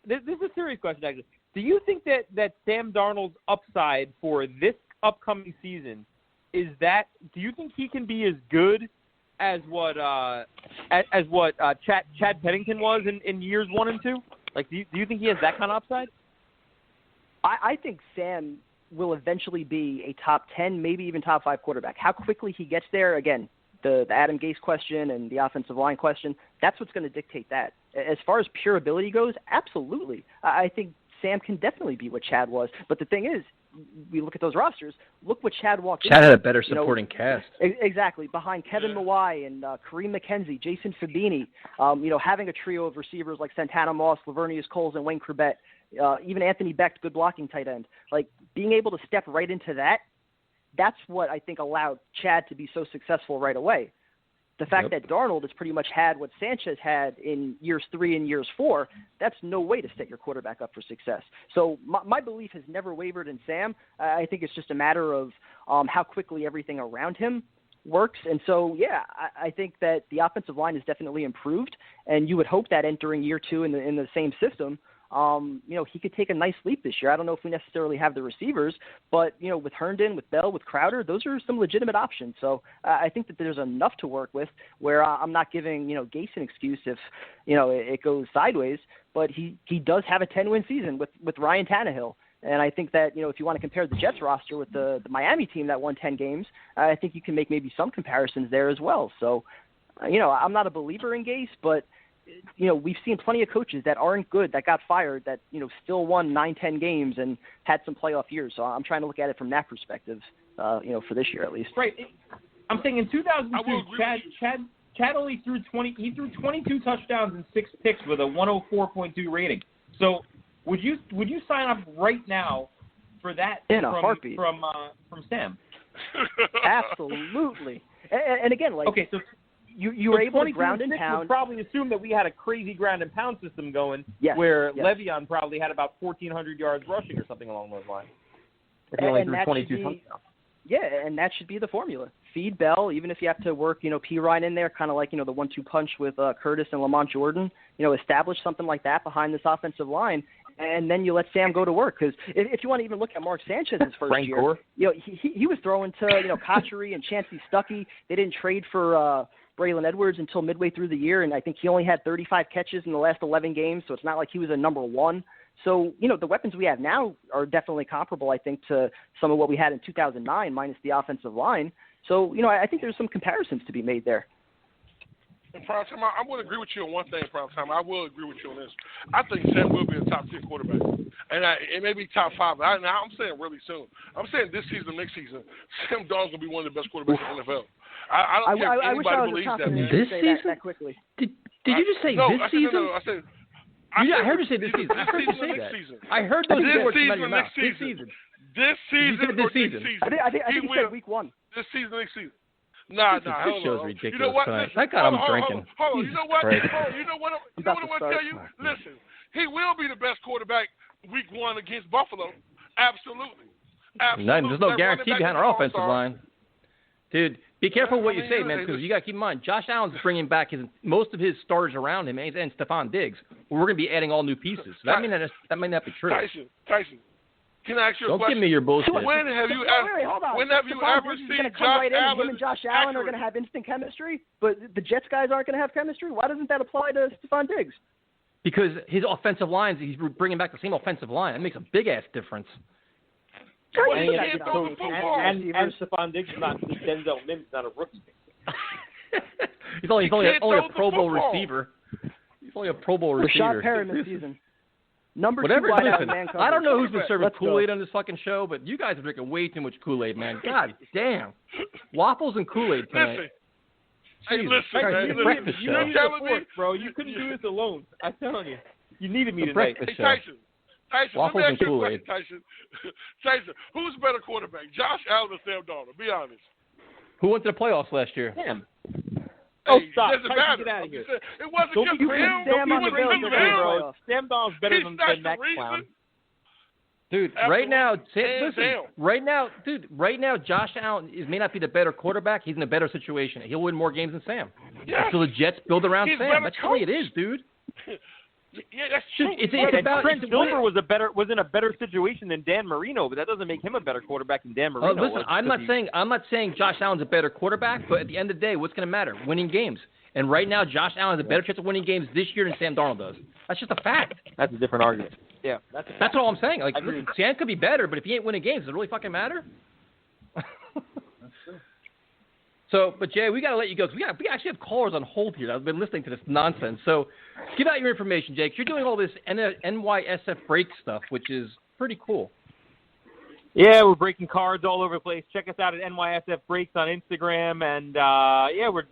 this is a serious question, actually. Do you think that Sam Darnold's upside for this upcoming season is that? Do you think he can be as good as what Chad Pennington was in years 1 and 2? Like, do you think he has that kind of upside? I think Sam will eventually be a top 10, maybe even top 5 quarterback. How quickly he gets there, again, the Adam Gase question and the offensive line question, that's what's going to dictate that. As far as pure ability goes, absolutely. I think Sam can definitely be what Chad was. But the thing is, we look at those rosters, look what Chad walked in. Chad had a better supporting cast. Exactly. Behind Kevin Mawai and Kareem McKenzie, Jason Fabini, having a trio of receivers like Santana Moss, Lavernius Coles, and Wayne Corbett, even Anthony Becht, good blocking tight end. Like, being able to step right into that's what I think allowed Chad to be so successful right away. The fact that Darnold has pretty much had what Sanchez had in years 3 and years 4, that's no way to set your quarterback up for success. So my belief has never wavered in Sam. I think it's just a matter of how quickly everything around him works. And so, I think that the offensive line is definitely improved, and you would hope that entering year 2 in the same system, he could take a nice leap this year. I don't know if we necessarily have the receivers, but, with Herndon, with Bell, with Crowder, those are some legitimate options. So I think that there's enough to work with where I'm not giving, Gase an excuse if, it goes sideways, but he does have a 10-win season with Ryan Tannehill. And I think that, if you want to compare the Jets roster with the Miami team that won 10 games, I think you can make maybe some comparisons there as well. So, I'm not a believer in Gase, but we've seen plenty of coaches that aren't good, that got fired, that, still won 9-10 games and had some playoff years. So I'm trying to look at it from that perspective, for this year at least. Right. I'm thinking in 2002, Chad only threw 22 touchdowns and 6 picks with a 104.2 rating. So would you sign up right now for that in a heartbeat from Sam? Absolutely. And again, like, okay, so you were able to ground and pound. Would probably assume that we had a crazy ground and pound system going, where Le'Veon probably had about 1,400 yards rushing or something along those lines. If he only threw 22 touchdowns. Yeah, and that should be the formula. Feed Bell, even if you have to work, P. Ryan in there, kind of like, the 1-2 punch with Curtis and Lamont Jordan. Establish something like that behind this offensive line, and then you let Sam go to work. Because if you want to even look at Mark Sanchez's first Frank year, Gore. he was throwing to Kotchery and Chancey Stuckey. They didn't trade for Braylon Edwards until midway through the year, and I think he only had 35 catches in the last 11 games, so it's not like he was a number one. So, the weapons we have now are definitely comparable, I think, to some of what we had in 2009, minus the offensive line. So, I think there's some comparisons to be made there. And Primetime, I would agree with you on one thing, Primetime. I will agree with you on this. I think Sam will be a top 10 quarterback. And it may be top 5. I'm saying really soon. I'm saying this season, next season, Sam Darnold's going to be one of the best quarterbacks in the NFL. I don't care if anybody believes that, man. This season? That quickly. Did you just say this season? No, I said I heard you say this season. I heard you say that. I heard those words come out of your mouth. This season. This season. This season. I think you said week 1. This season, next season. Nah, this show's ridiculous. You know what? Listen, that guy I'm drinking. Hold on. You know what? You know what I want to tell you? Oh, Listen, he will be the best quarterback week 1 against Buffalo. Absolutely. There's no guarantee behind our offensive line. Dude, be careful what you say, man, because you got to keep in mind, Josh Allen's bringing back most of his starters around him, and Stephon Diggs. We're going to be adding all new pieces. So that may not be true. Tyson, can I ask you a question? Don't give me your bullshit. When have you ever seen Josh Allen? Him and Josh Allen are accurate? going to have instant chemistry, but the Jets guys aren't going to have chemistry? Why doesn't that apply to Stephon Diggs? Because his offensive lines, he's bringing back the same offensive line. That makes a big-ass difference. And Stephon Diggs is not Denzel Mims, not a rookie. he's only a Pro Bowl receiver. He's only a Pro Bowl receiver. Rashad Perriman this season. Number Whatever. 2 wide out Listen, man coverage. I don't know who's been serving Let's Kool-Aid go. on this fucking show, but you guys are drinking way too much Kool-Aid, man. God damn. Waffles and Kool-Aid tonight. Listen. Hey, Jesus listen, Christ, man. it's a breakfast You show. needed support, bro. You couldn't do this alone. I'm telling you. You needed me tonight. Breakfast Hey, show. Tyson, Waffles let me and ask you a Kool-Aid. question, Tyson, who's a better quarterback, Josh Allen or Sam Darnold? Be honest. Who went to the playoffs last year? Sam. Hey, Stop. doesn't matter. Get out of here. It wasn't Don't just be for him. Sam It on the wasn't Bills just are for going to him. playoffs. Sam Donald's better He's than not that the reason. clown. Dude, right now, Josh Allen may not be the better quarterback. He's in a better situation. He'll win more games than Sam. Yeah. So the Jets build around He's Sam. better That's the way it is, dude. Yeah, that's true. It's And about Trent Dilfer was in a better situation than Dan Marino, but that doesn't make him a better quarterback than Dan Marino. Listen, I'm not saying Josh Allen's a better quarterback, but at the end of the day, what's going to matter? Winning games. And right now, Josh Allen has a better chance of winning games this year than Sam Darnold does. That's just a fact. That's a different argument. Yeah, that's all I'm saying. Like, listen, Sam could be better, but if he ain't winning games, does it really fucking matter? That's true. So, but Jay, we got to let you go. 'Cause we actually have callers on hold here that have been listening to this nonsense. So, give out your information, Jay, 'cause you're doing all this NYSF break stuff, which is pretty cool. Yeah, we're breaking cards all over the place. Check us out at NYSF Breaks on Instagram. And,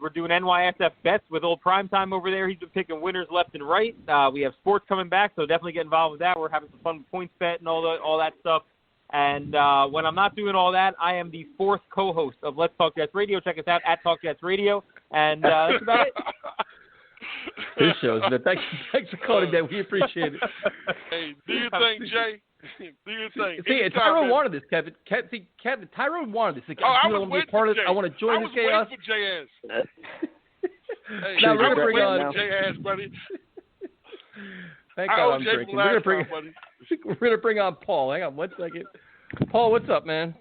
we're doing NYSF Bets with old Primetime over there. He's been picking winners left and right. We have sports coming back, so definitely get involved with that. We're having some fun with Points Bet and all that stuff. And when I'm not doing all that, I am the fourth co-host of Let's Talk Jets Radio. Check us out at Talk Jets Radio. And that's about it. This shows. Thanks for calling, Dad. We appreciate it. Hey, do you think, Jay? Do you think? See, Tyrone wanted this, Kevin. Kevin, Tyrone wanted this. Like, I want to be a part of this. I want to join this chaos. I was waiting for Jay ass. Hey, Now, we're we're gonna bring on on Jay ass, buddy. Thank I God owe I'm Jay drinking. from last time, buddy. We're gonna bring on Paul. Hang on 1 second. Paul, what's up, man?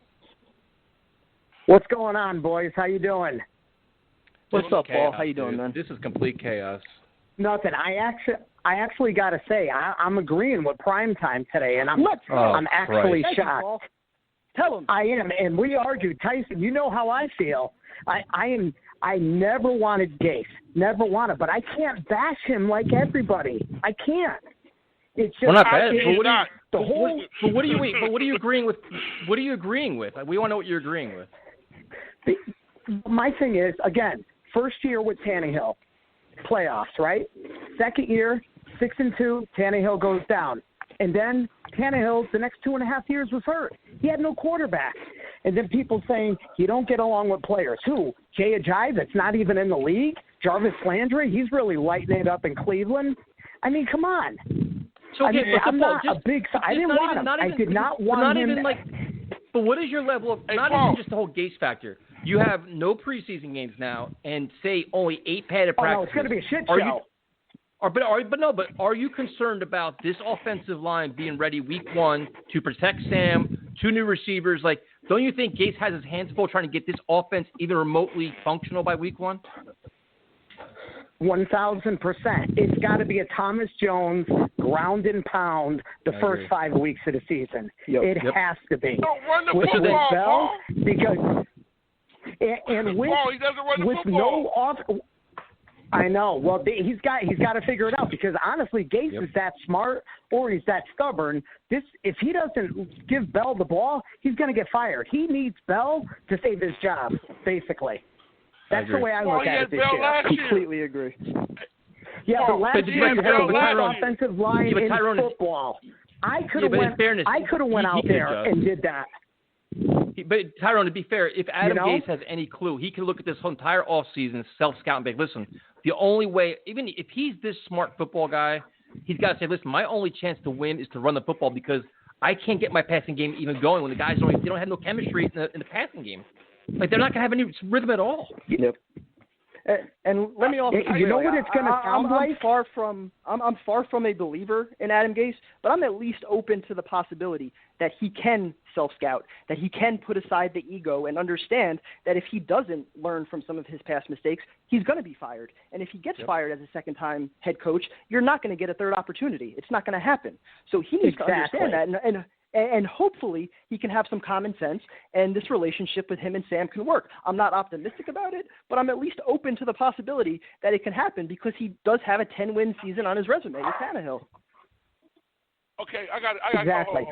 What's going on, boys? How you doing? What's up, Paul? How you dude. doing, man? This is complete chaos. Nothing. I actually got to say I'm agreeing with Primetime today, and I'm actually shocked. Paul. Tell him. I am, and we argued. Tyson, you know how I feel. I never wanted Gase, never wanted, but I can't bash him like everybody. I can't. It's just We're not bad. the whole. But what are you agreeing with? What are you agreeing with? We want to know what you're agreeing with. My thing is, again, first year with Tannehill, playoffs, right? Second year, 6-2, Tannehill goes down. And then Tannehill, the next 2.5 years, was hurt. He had no quarterback. And then people saying you don't get along with players. Who? Jay Ajayi, that's not even in the league? Jarvis Landry, he's really lighting it up in Cleveland. I mean, come on. So, okay, I'm not a big – I didn't want him. I did not want him. But what is your level of – not even just the whole Gase factor. You have no preseason games now and, say, only 8 padded practices. Oh, no, it's going to be a shit show. But are you concerned about this offensive line being ready week 1 to protect Sam, 2 new receivers? Like, don't you think Gase has his hands full trying to get this offense even remotely functional by week 1? 1,000%. It's got to be a Thomas Jones ground and pound the first 5 weeks of the season. It has to be. Don't run the with football, Bell, Paul. because and with Paul, he doesn't run the with football. no off. I know. Well, he's got to figure it out because honestly, Gase is that smart or he's that stubborn. If he doesn't give Bell the ball, he's going to get fired. He needs Bell to save his job, basically. That's the way I look at it this year. Completely agree. Yeah, but last year you had the best offensive line in Tyrone, football. I could have went out he there and did that. But Tyrone, to be fair, if Adam You know? Gase has any clue, he can look at this whole entire offseason, self-scout and be like, listen, the only way, even if he's this smart football guy, he's got to say, listen, my only chance to win is to run the football because I can't get my passing game even going when the guys don't have no chemistry in the passing game. Like, they're not going to have any rhythm at all. Yep. And let me also you know what it's going to sound like? I'm far from a believer in Adam Gase, but I'm at least open to the possibility that he can self-scout, that he can put aside the ego and understand that if he doesn't learn from some of his past mistakes, he's going to be fired. And if he gets fired as a second-time head coach, you're not going to get a third opportunity. It's not going to happen. So he needs to understand that, and hopefully he can have some common sense, and this relationship with him and Sam can work. I'm not optimistic about it, but I'm at least open to the possibility that it can happen because he does have a 10-win season on his resume with Tannehill. Okay, I got it. Exactly.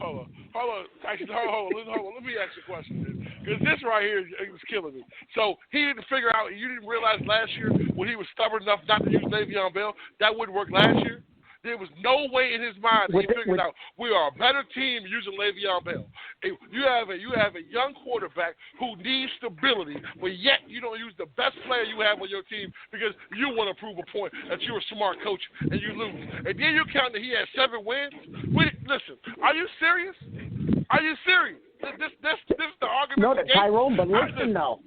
Hold on. Tyson, hold on. Let me ask you a question. Because this right here is killing me. So he didn't figure out, you didn't realize last year when he was stubborn enough not to use Le'Veon Bell, that wouldn't work last year? There was no way in his mind that he figured out we are a better team using Le'Veon Bell. You have a young quarterback who needs stability, but yet you don't use the best player you have on your team because you want to prove a point that you're a smart coach and you lose. And then you count that he had 7 wins. Listen, are you serious? Are you serious? This is the argument. No, Tyrone, but listen, though.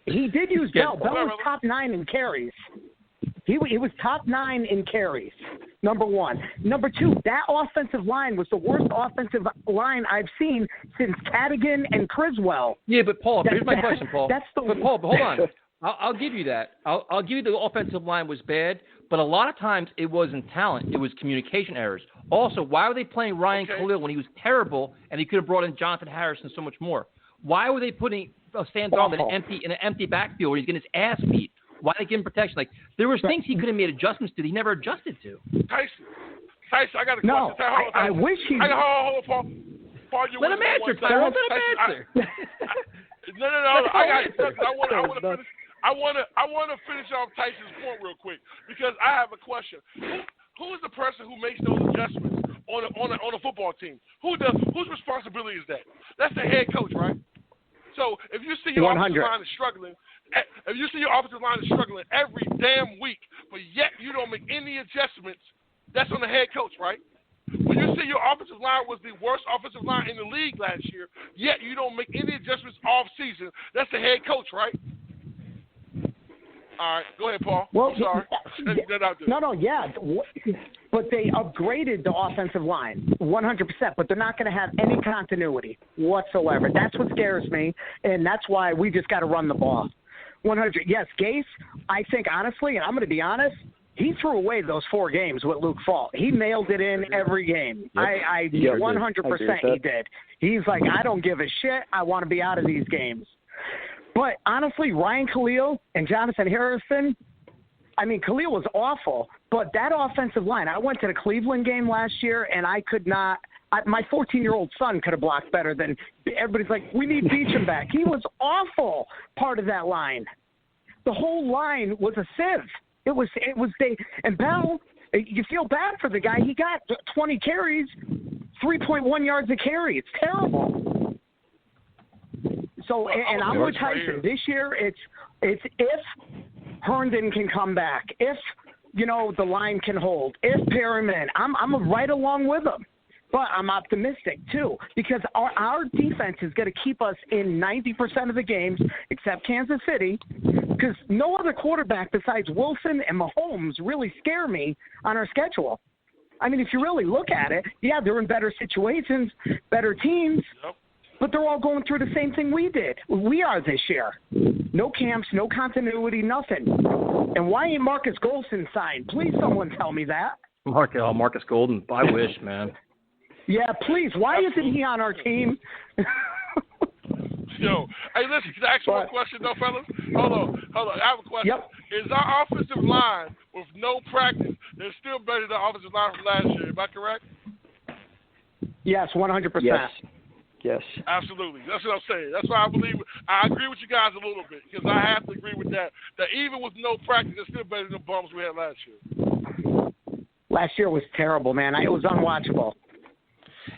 He did use Bell. Bell was top 9 in carries. He was top 9 in carries, number 1. Number 2, that offensive line was the worst offensive line I've seen since Cadigan and Criswell. Yeah, but Paul, here's my question, Paul. But Paul, hold on. I'll give you that. I'll give you the offensive line was bad, but a lot of times it wasn't talent. It was communication errors. Also, why were they playing Ryan Khalil when he was terrible and he could have brought in Jonathan Harris and so much more? Why were they putting Stan Dalton in an empty backfield where he's getting his ass beat? Why did they give him protection? Like, there were things he could have made adjustments to that he never adjusted to. Tyson, I got a question. I wish he... Hold on, Paul. Let him answer, Tyrone. Let him answer. No. I got it. I want to finish off Tyson's point real quick because I have a question. Who is the person who makes those adjustments on a football team? Whose responsibility is that? That's the head coach, right? So if you see your offensive line is struggling, every damn week, but yet you don't make any adjustments, that's on the head coach, right? When you see your offensive line was the worst offensive line in the league last year, yet you don't make any adjustments off season, that's the head coach, right? All right, go ahead, Paul. Well, I'm sorry. But they upgraded the offensive line 100%, but they're not going to have any continuity whatsoever. That's what scares me, and that's why we just got to run the ball. 100. Yes, Gase, I think, honestly, and I'm going to be honest, he threw away those 4 games with Luke Falk. He nailed it in every game. Yep. I 100% he did. He's like, I don't give a shit. I want to be out of these games. But honestly, Ryan Khalil and Jonathan Harrison, I mean, Khalil was awful, but that offensive line, I went to the Cleveland game last year, and I could not – my 14-year-old son could have blocked better than – everybody's like, we need Beachum back. He was awful part of that line. The whole line was a sieve. It was they – and Bell, you feel bad for the guy. He got 20 carries, 3.1 yards a carry. It's terrible. So, and I'm with Tyson. This year, it's if Herndon can come back, if the line can hold, if Perryman, I'm right along with him. But I'm optimistic too because our defense is going to keep us in 90% of the games except Kansas City. Because no other quarterback besides Wilson and Mahomes really scare me on our schedule. I mean, if you really look at it, yeah, they're in better situations, better teams. Yep. But they're all going through the same thing we did. We are this year. No camps, no continuity, nothing. And why ain't Marcus Golden signed? Please, someone tell me that. Marcus Golden. I wish, man. Yeah, please. Why isn't he on our team? Yo, hey, listen, can I ask you one question, though, fellas? Hold on. I have a question. Yep. Is our offensive line with no practice, they're still better than the offensive line from last year? Am I correct? Yes, 100%. Yes. Absolutely. That's what I'm saying. That's why I agree with you guys a little bit because I have to agree with that. That even with no practice, it's still better than the bums we had last year. Last year was terrible, man. It was unwatchable.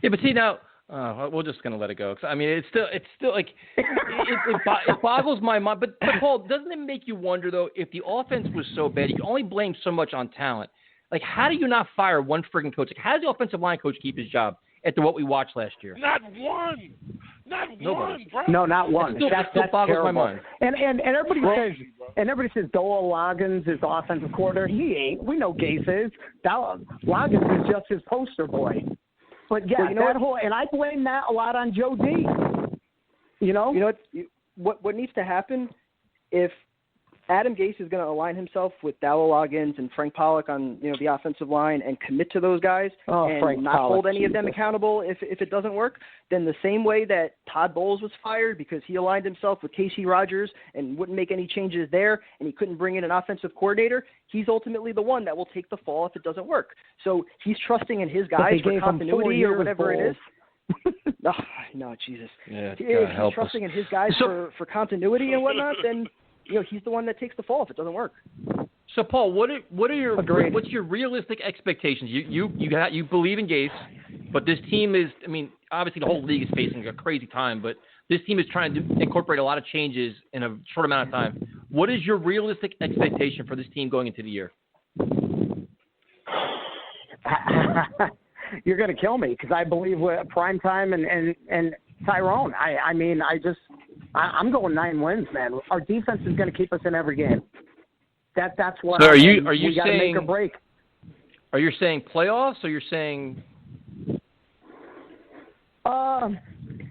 Yeah, but see now, we're just gonna let it go. I mean, it's still like it boggles my mind. But Paul, doesn't it make you wonder though if the offense was so bad, you can only blame so much on talent. Like, how do you not fire one friggin' coach? Like, how does the offensive line coach keep his job after what we watched last year? Not one, bro. No, not one. That still boggles terrible. my mind. And everybody says Doa Loggins is the offensive coordinator. He ain't. We know Gase is. Loggins is just his poster boy. But yeah, and I blame that a lot on Joe D. What needs to happen if Adam Gase is going to align himself with Dowell Loggins and Frank Pollock on the offensive line and commit to those guys and not hold any of them accountable if it doesn't work, then the same way that Todd Bowles was fired because he aligned himself with Casey Rogers and wouldn't make any changes there and he couldn't bring in an offensive coordinator, he's ultimately the one that will take the fall if it doesn't work. So he's trusting in his guys for continuity or whatever it is. No, Jesus. Yeah, if he's trusting in his guys for continuity and whatnot, then he's the one that takes the fall if it doesn't work. So Paul, what's your realistic expectations? You believe in Gase, but this team is, I mean, obviously the whole league is facing a crazy time, but this team is trying to incorporate a lot of changes in a short amount of time. What is your realistic expectation for this team going into the year? You're going to kill me because I believe with Primetime and Tyrone. I'm going 9 wins, man. Our defense is going to keep us in every game. That's what. So are you we got to make or break? Are you saying playoffs, or you're saying?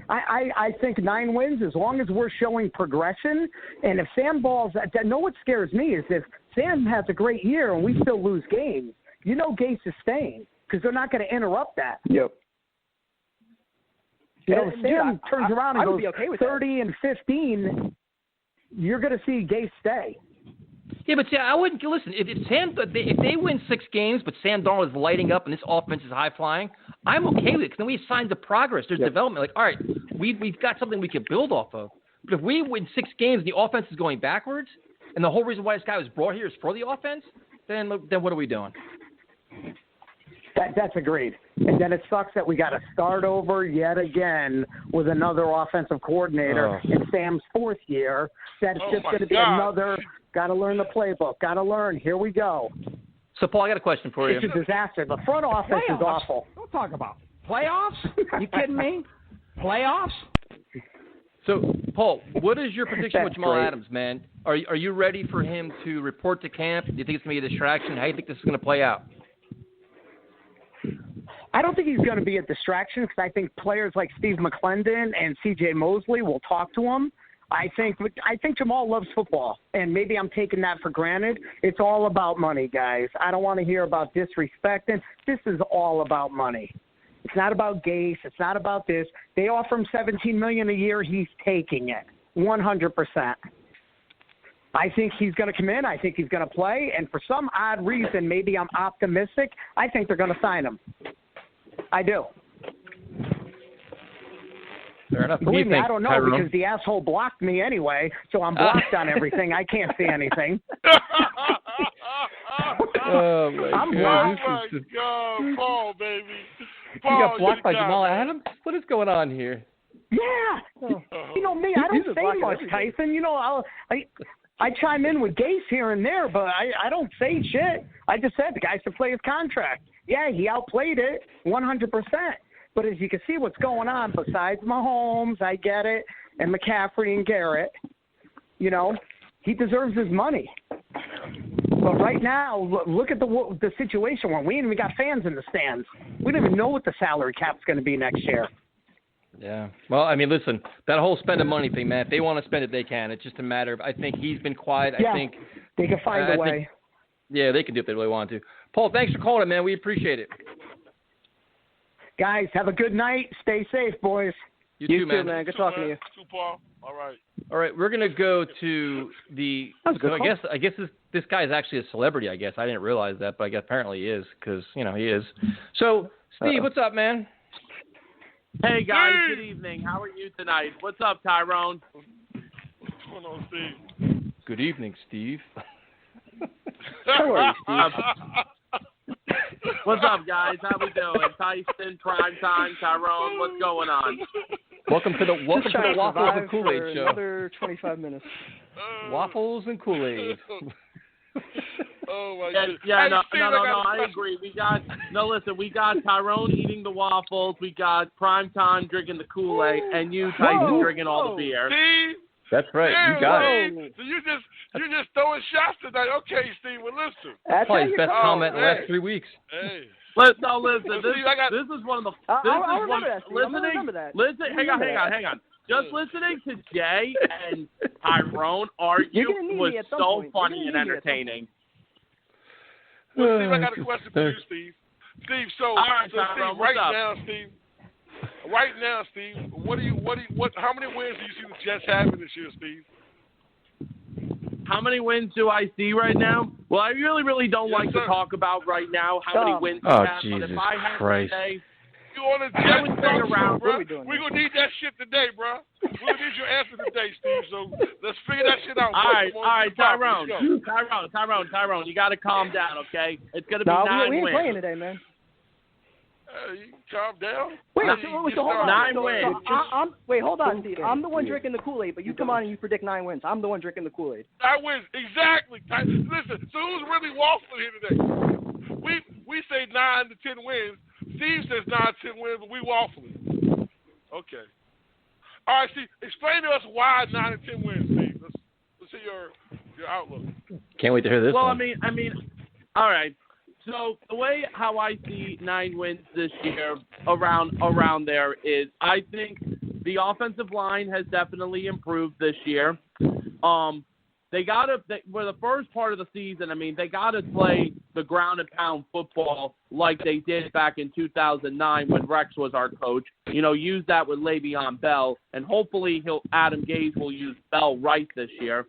I think 9 wins as long as we're showing progression. And if Sam balls, what scares me is if Sam has a great year and we still lose games. Gase is staying because they're not going to interrupt that. Yep. If Sam turns around and goes okay 30 and 15, you're going to see Gase stay. Yeah, but see, I wouldn't listen. If they win 6 games, but Sam Darnold is lighting up and this offense is high flying, I'm okay with it because then we have signs of progress. There's development. Like, all right, we've got something we can build off of. But if we win 6 games and the offense is going backwards, and the whole reason why this guy was brought here is for the offense, then what are we doing? That's agreed. And then it sucks that we got to start over yet again with another offensive coordinator in Sam's 4th year. That's just going to be another. Got to learn the playbook. Got to learn. Here we go. So, Paul, I got a question for you. It's a disaster. The front office is awful. Don't talk about playoffs. You kidding me? Playoffs? So, Paul, what is your prediction with Jamal great. Adams, man? Are you ready for him to report to camp? Do you think it's going to be a distraction? How do you think this is going to play out? I don't think he's going to be a distraction because I think players like Steve McClendon and C.J. Mosley will talk to him. I think Jamal loves football, and maybe I'm taking that for granted. It's all about money, guys. I don't want to hear about disrespecting. This is all about money. It's not about Gase. It's not about this. They offer him $17 million a year. He's taking it 100%. I think he's going to come in. I think he's going to play. And for some odd reason, maybe I'm optimistic, I think they're going to sign him. I do. Fair enough. Believe me, I don't know Tyrone? because the asshole blocked me anyway, so I'm blocked on everything. I can't see anything. Oh, my I'm God. Oh, my God, Paul, baby. You Paul, got blocked by the Jamal guy, man. Adams? What is going on here? Yeah. You know me, I don't say much, Tyson. I chime in with Gase here and there, but I don't say shit. I just said the guy should play his contract. Yeah, he outplayed it 100%. But as you can see what's going on, besides Mahomes, I get it, and McCaffrey and Garrett, he deserves his money. But right now, look at the situation where we ain't even got fans in the stands. We don't even know what the salary cap's going to be next year. Yeah. Well, I mean, listen, that whole spending money thing, man, if they want to spend it, they can. It's just a matter of, I think he's been quiet. Yeah, I think they can find a way. Yeah, they can do it if they really want to. Paul, thanks for calling, man. We appreciate it. Guys, have a good night. Stay safe, boys. You too, man. Good talking to you. Too, Paul. All right. All right, we're gonna go to the. So I guess this guy is actually a celebrity. I guess I didn't realize that, but I guess apparently he is because he is. So, Steve, what's up, man? Hey guys, good evening. How are you tonight? What's up, Tyrone? What's going on, Steve? Good evening, Steve. How are you, Steve? What's up, guys? How we doing? Tyson, Primetime, Tyrone, what's going on? Welcome to the Waffles and Kool-Aid show. Another 25 minutes. Waffles and Kool-Aid. Oh my Yeah, goodness. yeah, Hey, no, Steve, I agree. We got Tyrone eating the waffles, we got Primetime drinking the Kool-Aid, and you, Tyson, drinking all the beer. Steve? That's right. Yeah, you got Steve. it. So you're just throwing shots tonight. Okay, Steve, well, listen. That's Probably how his you best come. comment in the hey. last 3 weeks. Hey. Listen, Well, Steve, this is one of the. I'll remember that, Steve. I'm gonna Listening, remember that. hang on. Just listening to Jay and Tyrone argue You're gonna need was me at some so point. funny You're and gonna need me at some entertaining. Well, Steve, I got a question for you, Steve. Steve, so, All right, so Tyrone, Steve, what's up? Right now, Steve, how many wins do you see the Jets having this year, Steve? How many wins do I see right now? Well, I really don't Yes, like sir. to talk about right now how many wins Oh, we have. But Jesus if I had Christ. to say, You on the I would Jets say talk around- show, bro. what are we doing We're here? going to need that shit today, bro. We're going to need your answer today, Steve. So let's figure that shit out. All right, Tyrone. Tyrone, you got to calm down, okay? It's going to be No, 9 we ain't wins. playing today, man. You can calm down. Wait, You so just hold on. Nine So, wins. wait, hold on, Steve. I'm the one drinking the Kool-Aid, but you come on and you predict 9 wins. I'm the one drinking the Kool-Aid. 9 wins, exactly. Listen, so who's really waffling here today? We say 9 to 10 wins. Steve says 9 to 10 wins, but we waffling. Okay. All right, Steve, explain to us why 9 to 10 wins, Steve. Let's see your outlook. Can't wait to hear this Well, one. I mean, all right. So the way how I see 9 wins this year around there is I think the offensive line has definitely improved this year. For the first part of the season, I mean, they got to play the ground and pound football like they did back in 2009 when Rex was our coach. Use that with Le'Veon Bell, and hopefully Adam Gase will use Bell right this year.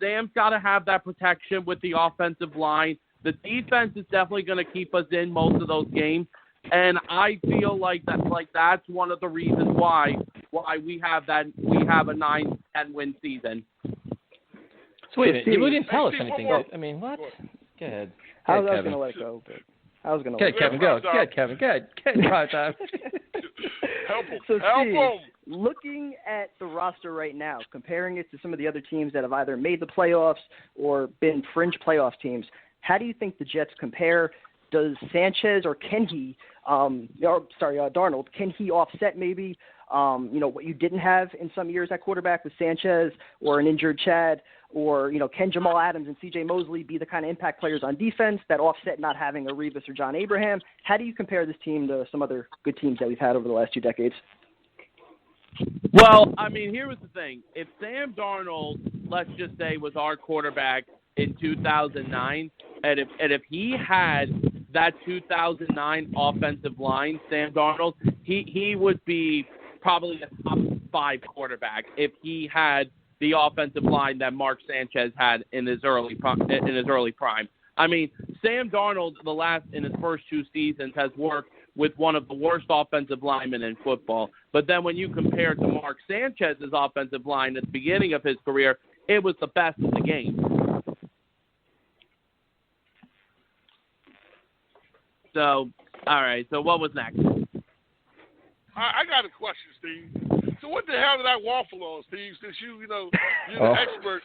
Sam's got to have that protection with the offensive line. The defense is definitely going to keep us in most of those games, and I feel like that's one of the reasons why we have a 9-10 win season. So wait a minute, you didn't tell us Steve, anything. one more. I mean, what? Go ahead. I Go was ahead, going Kevin. to let it go, but I was going to Go let ahead, it Kevin. Go. Go ahead, Kevin. Go ahead. Prime time. Help him. So, Help Steve, him. looking at the roster right now, comparing it to some of the other teams that have either made the playoffs or been fringe playoff teams, how do you think the Jets compare? Does Sanchez or can he, Darnold, can he offset maybe, what you didn't have in some years at quarterback with Sanchez or an injured Chad? Or, can Jamal Adams and C.J. Mosley be the kind of impact players on defense that offset not having a Revis or John Abraham? How do you compare this team to some other good teams that we've had over the last 2 decades? Well, I mean, here was the thing. If Sam Darnold, let's just say, was our quarterback in 2009, and if he had that 2009 offensive line, Sam Darnold, he would be probably a top 5 quarterback if he had the offensive line that Mark Sanchez had in his early prime. I mean, Sam Darnold, in his first 2 seasons, has worked with one of the worst offensive linemen in football. But then when you compare to Mark Sanchez's offensive line at the beginning of his career, it was the best in the game. So, all right. So what was next? I got a question, Steve. So what the hell did I waffle on, Steve? Since you're the expert,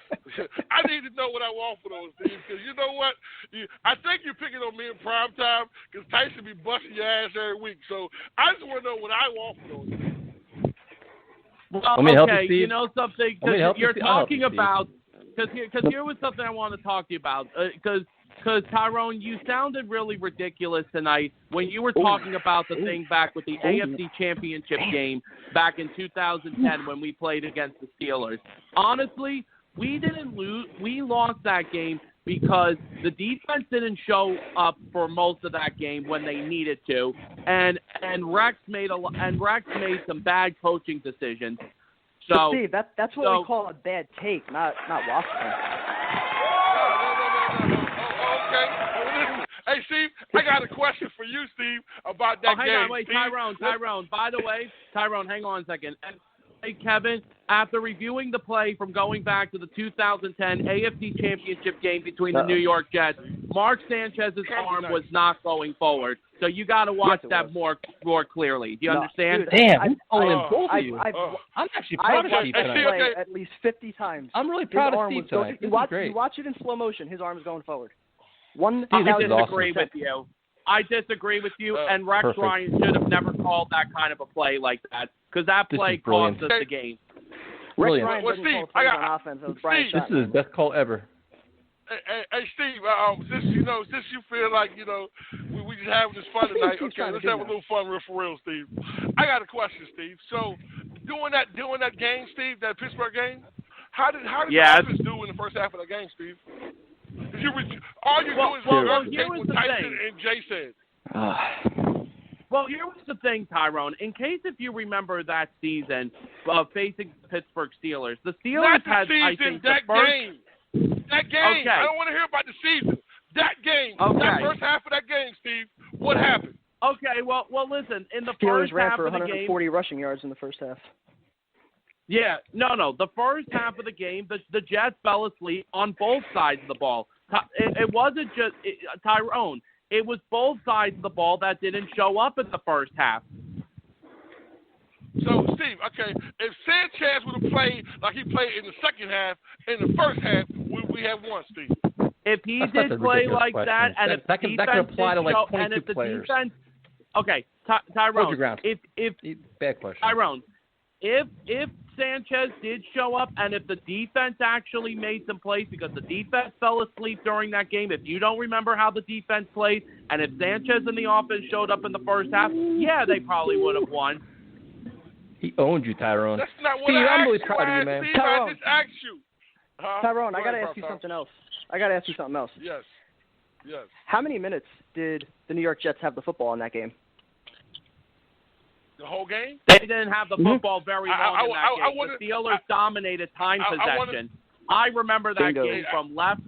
I need to know what I waffled on, Steve. Because you know what? I think you're picking on me in prime time because Tyson be busting your ass every week. So I just want to know what I waffled on. Well, Want me to help you, okay, Steve? you know something? Want me to help you, You're Steve? I'll help you, talking Steve. about because here was something I want to talk to you about. Because Tyrone, you sounded really ridiculous tonight when you were talking about the thing back with the AFC Championship game back in 2010 when we played against the Steelers. Honestly, we didn't lose. We lost that game because the defense didn't show up for most of that game when they needed to, and Rex made some bad coaching decisions. So, But Steve, that's what we call a bad take, not waffling. Okay. Well, listen. Hey, Steve, I got a question for you, Steve, about that game. Hang on, wait, Steve. Tyrone. By the way, Tyrone, hang on a second. And, hey, Kevin, after reviewing the play from going back to the 2010 AFC Championship game between the New York Jets, Mark Sanchez's arm was not going forward. So you got to watch that more clearly. Do you understand? Dude, Damn, I'm calling both of you. I'm actually proud of Steve I've tonight. watched play at least 50 times. I'm really proud His of arm Steve was tonight. This is great. You watch it in slow motion. His arm is going forward. I disagree with you. I disagree with you, and Rex Perfect. Ryan should have never called that kind of a play like that because that This play is brilliant. cost us the game. Brilliant. Rex Ryan Well, doesn't Steve, call plays I got- on offense. That was Brian Steve, This is his best call ever. Hey, Steve, since you feel like we just having this fun tonight, He's okay, trying to let's do have a that. little fun for real, Steve. I got a question, Steve. So, during that game, Steve, that Pittsburgh game, how did Yes. the offense do in the first half of that game, Steve? All you do is well, regurgitate here was what the Tyson thing. and Jay said. Well, here was the thing, Tyrone. In case if you remember that season facing the Pittsburgh Steelers, the Steelers Not the had, season, I think, that the first. game. That game. Okay. I don't want to hear about the season. That game. Okay. That first half of that game, Steve. What happened? Okay, Okay, well, listen. In the Steelers first ran half for of the 140 game, rushing yards in the first half. yeah, no. The first half of the game, the Jets fell asleep on both sides of the ball. It wasn't just Tyrone. It was both sides of the ball that didn't show up in the first half. So, Steve, okay, if Sanchez would have played like he played in the second half, in the first half, we have won, Steve. If he That's did a play ridiculous like question. that, and if that the can defense apply to did like show, 22 and if the players. defense, okay, Hold your Tyrone, ground. if Bad question. Tyrone, if Sanchez did show up, and if the defense actually made some plays, because the defense fell asleep during that game, if you don't remember how the defense played, and if Sanchez and the offense showed up in the first half, yeah, they probably would have won. He owned you, Tyrone. That's not what Steve, I I'm asked really you, proud of you, man. Steve, Tyrone. I just asked you. Tyrone, I Go got to ahead, ask you Tom. something else. Yes. How many minutes did the New York Jets have the football in that game? The whole game? They didn't have the football very long I in that game. The Steelers dominated time possession. I remember that Bingo. game from left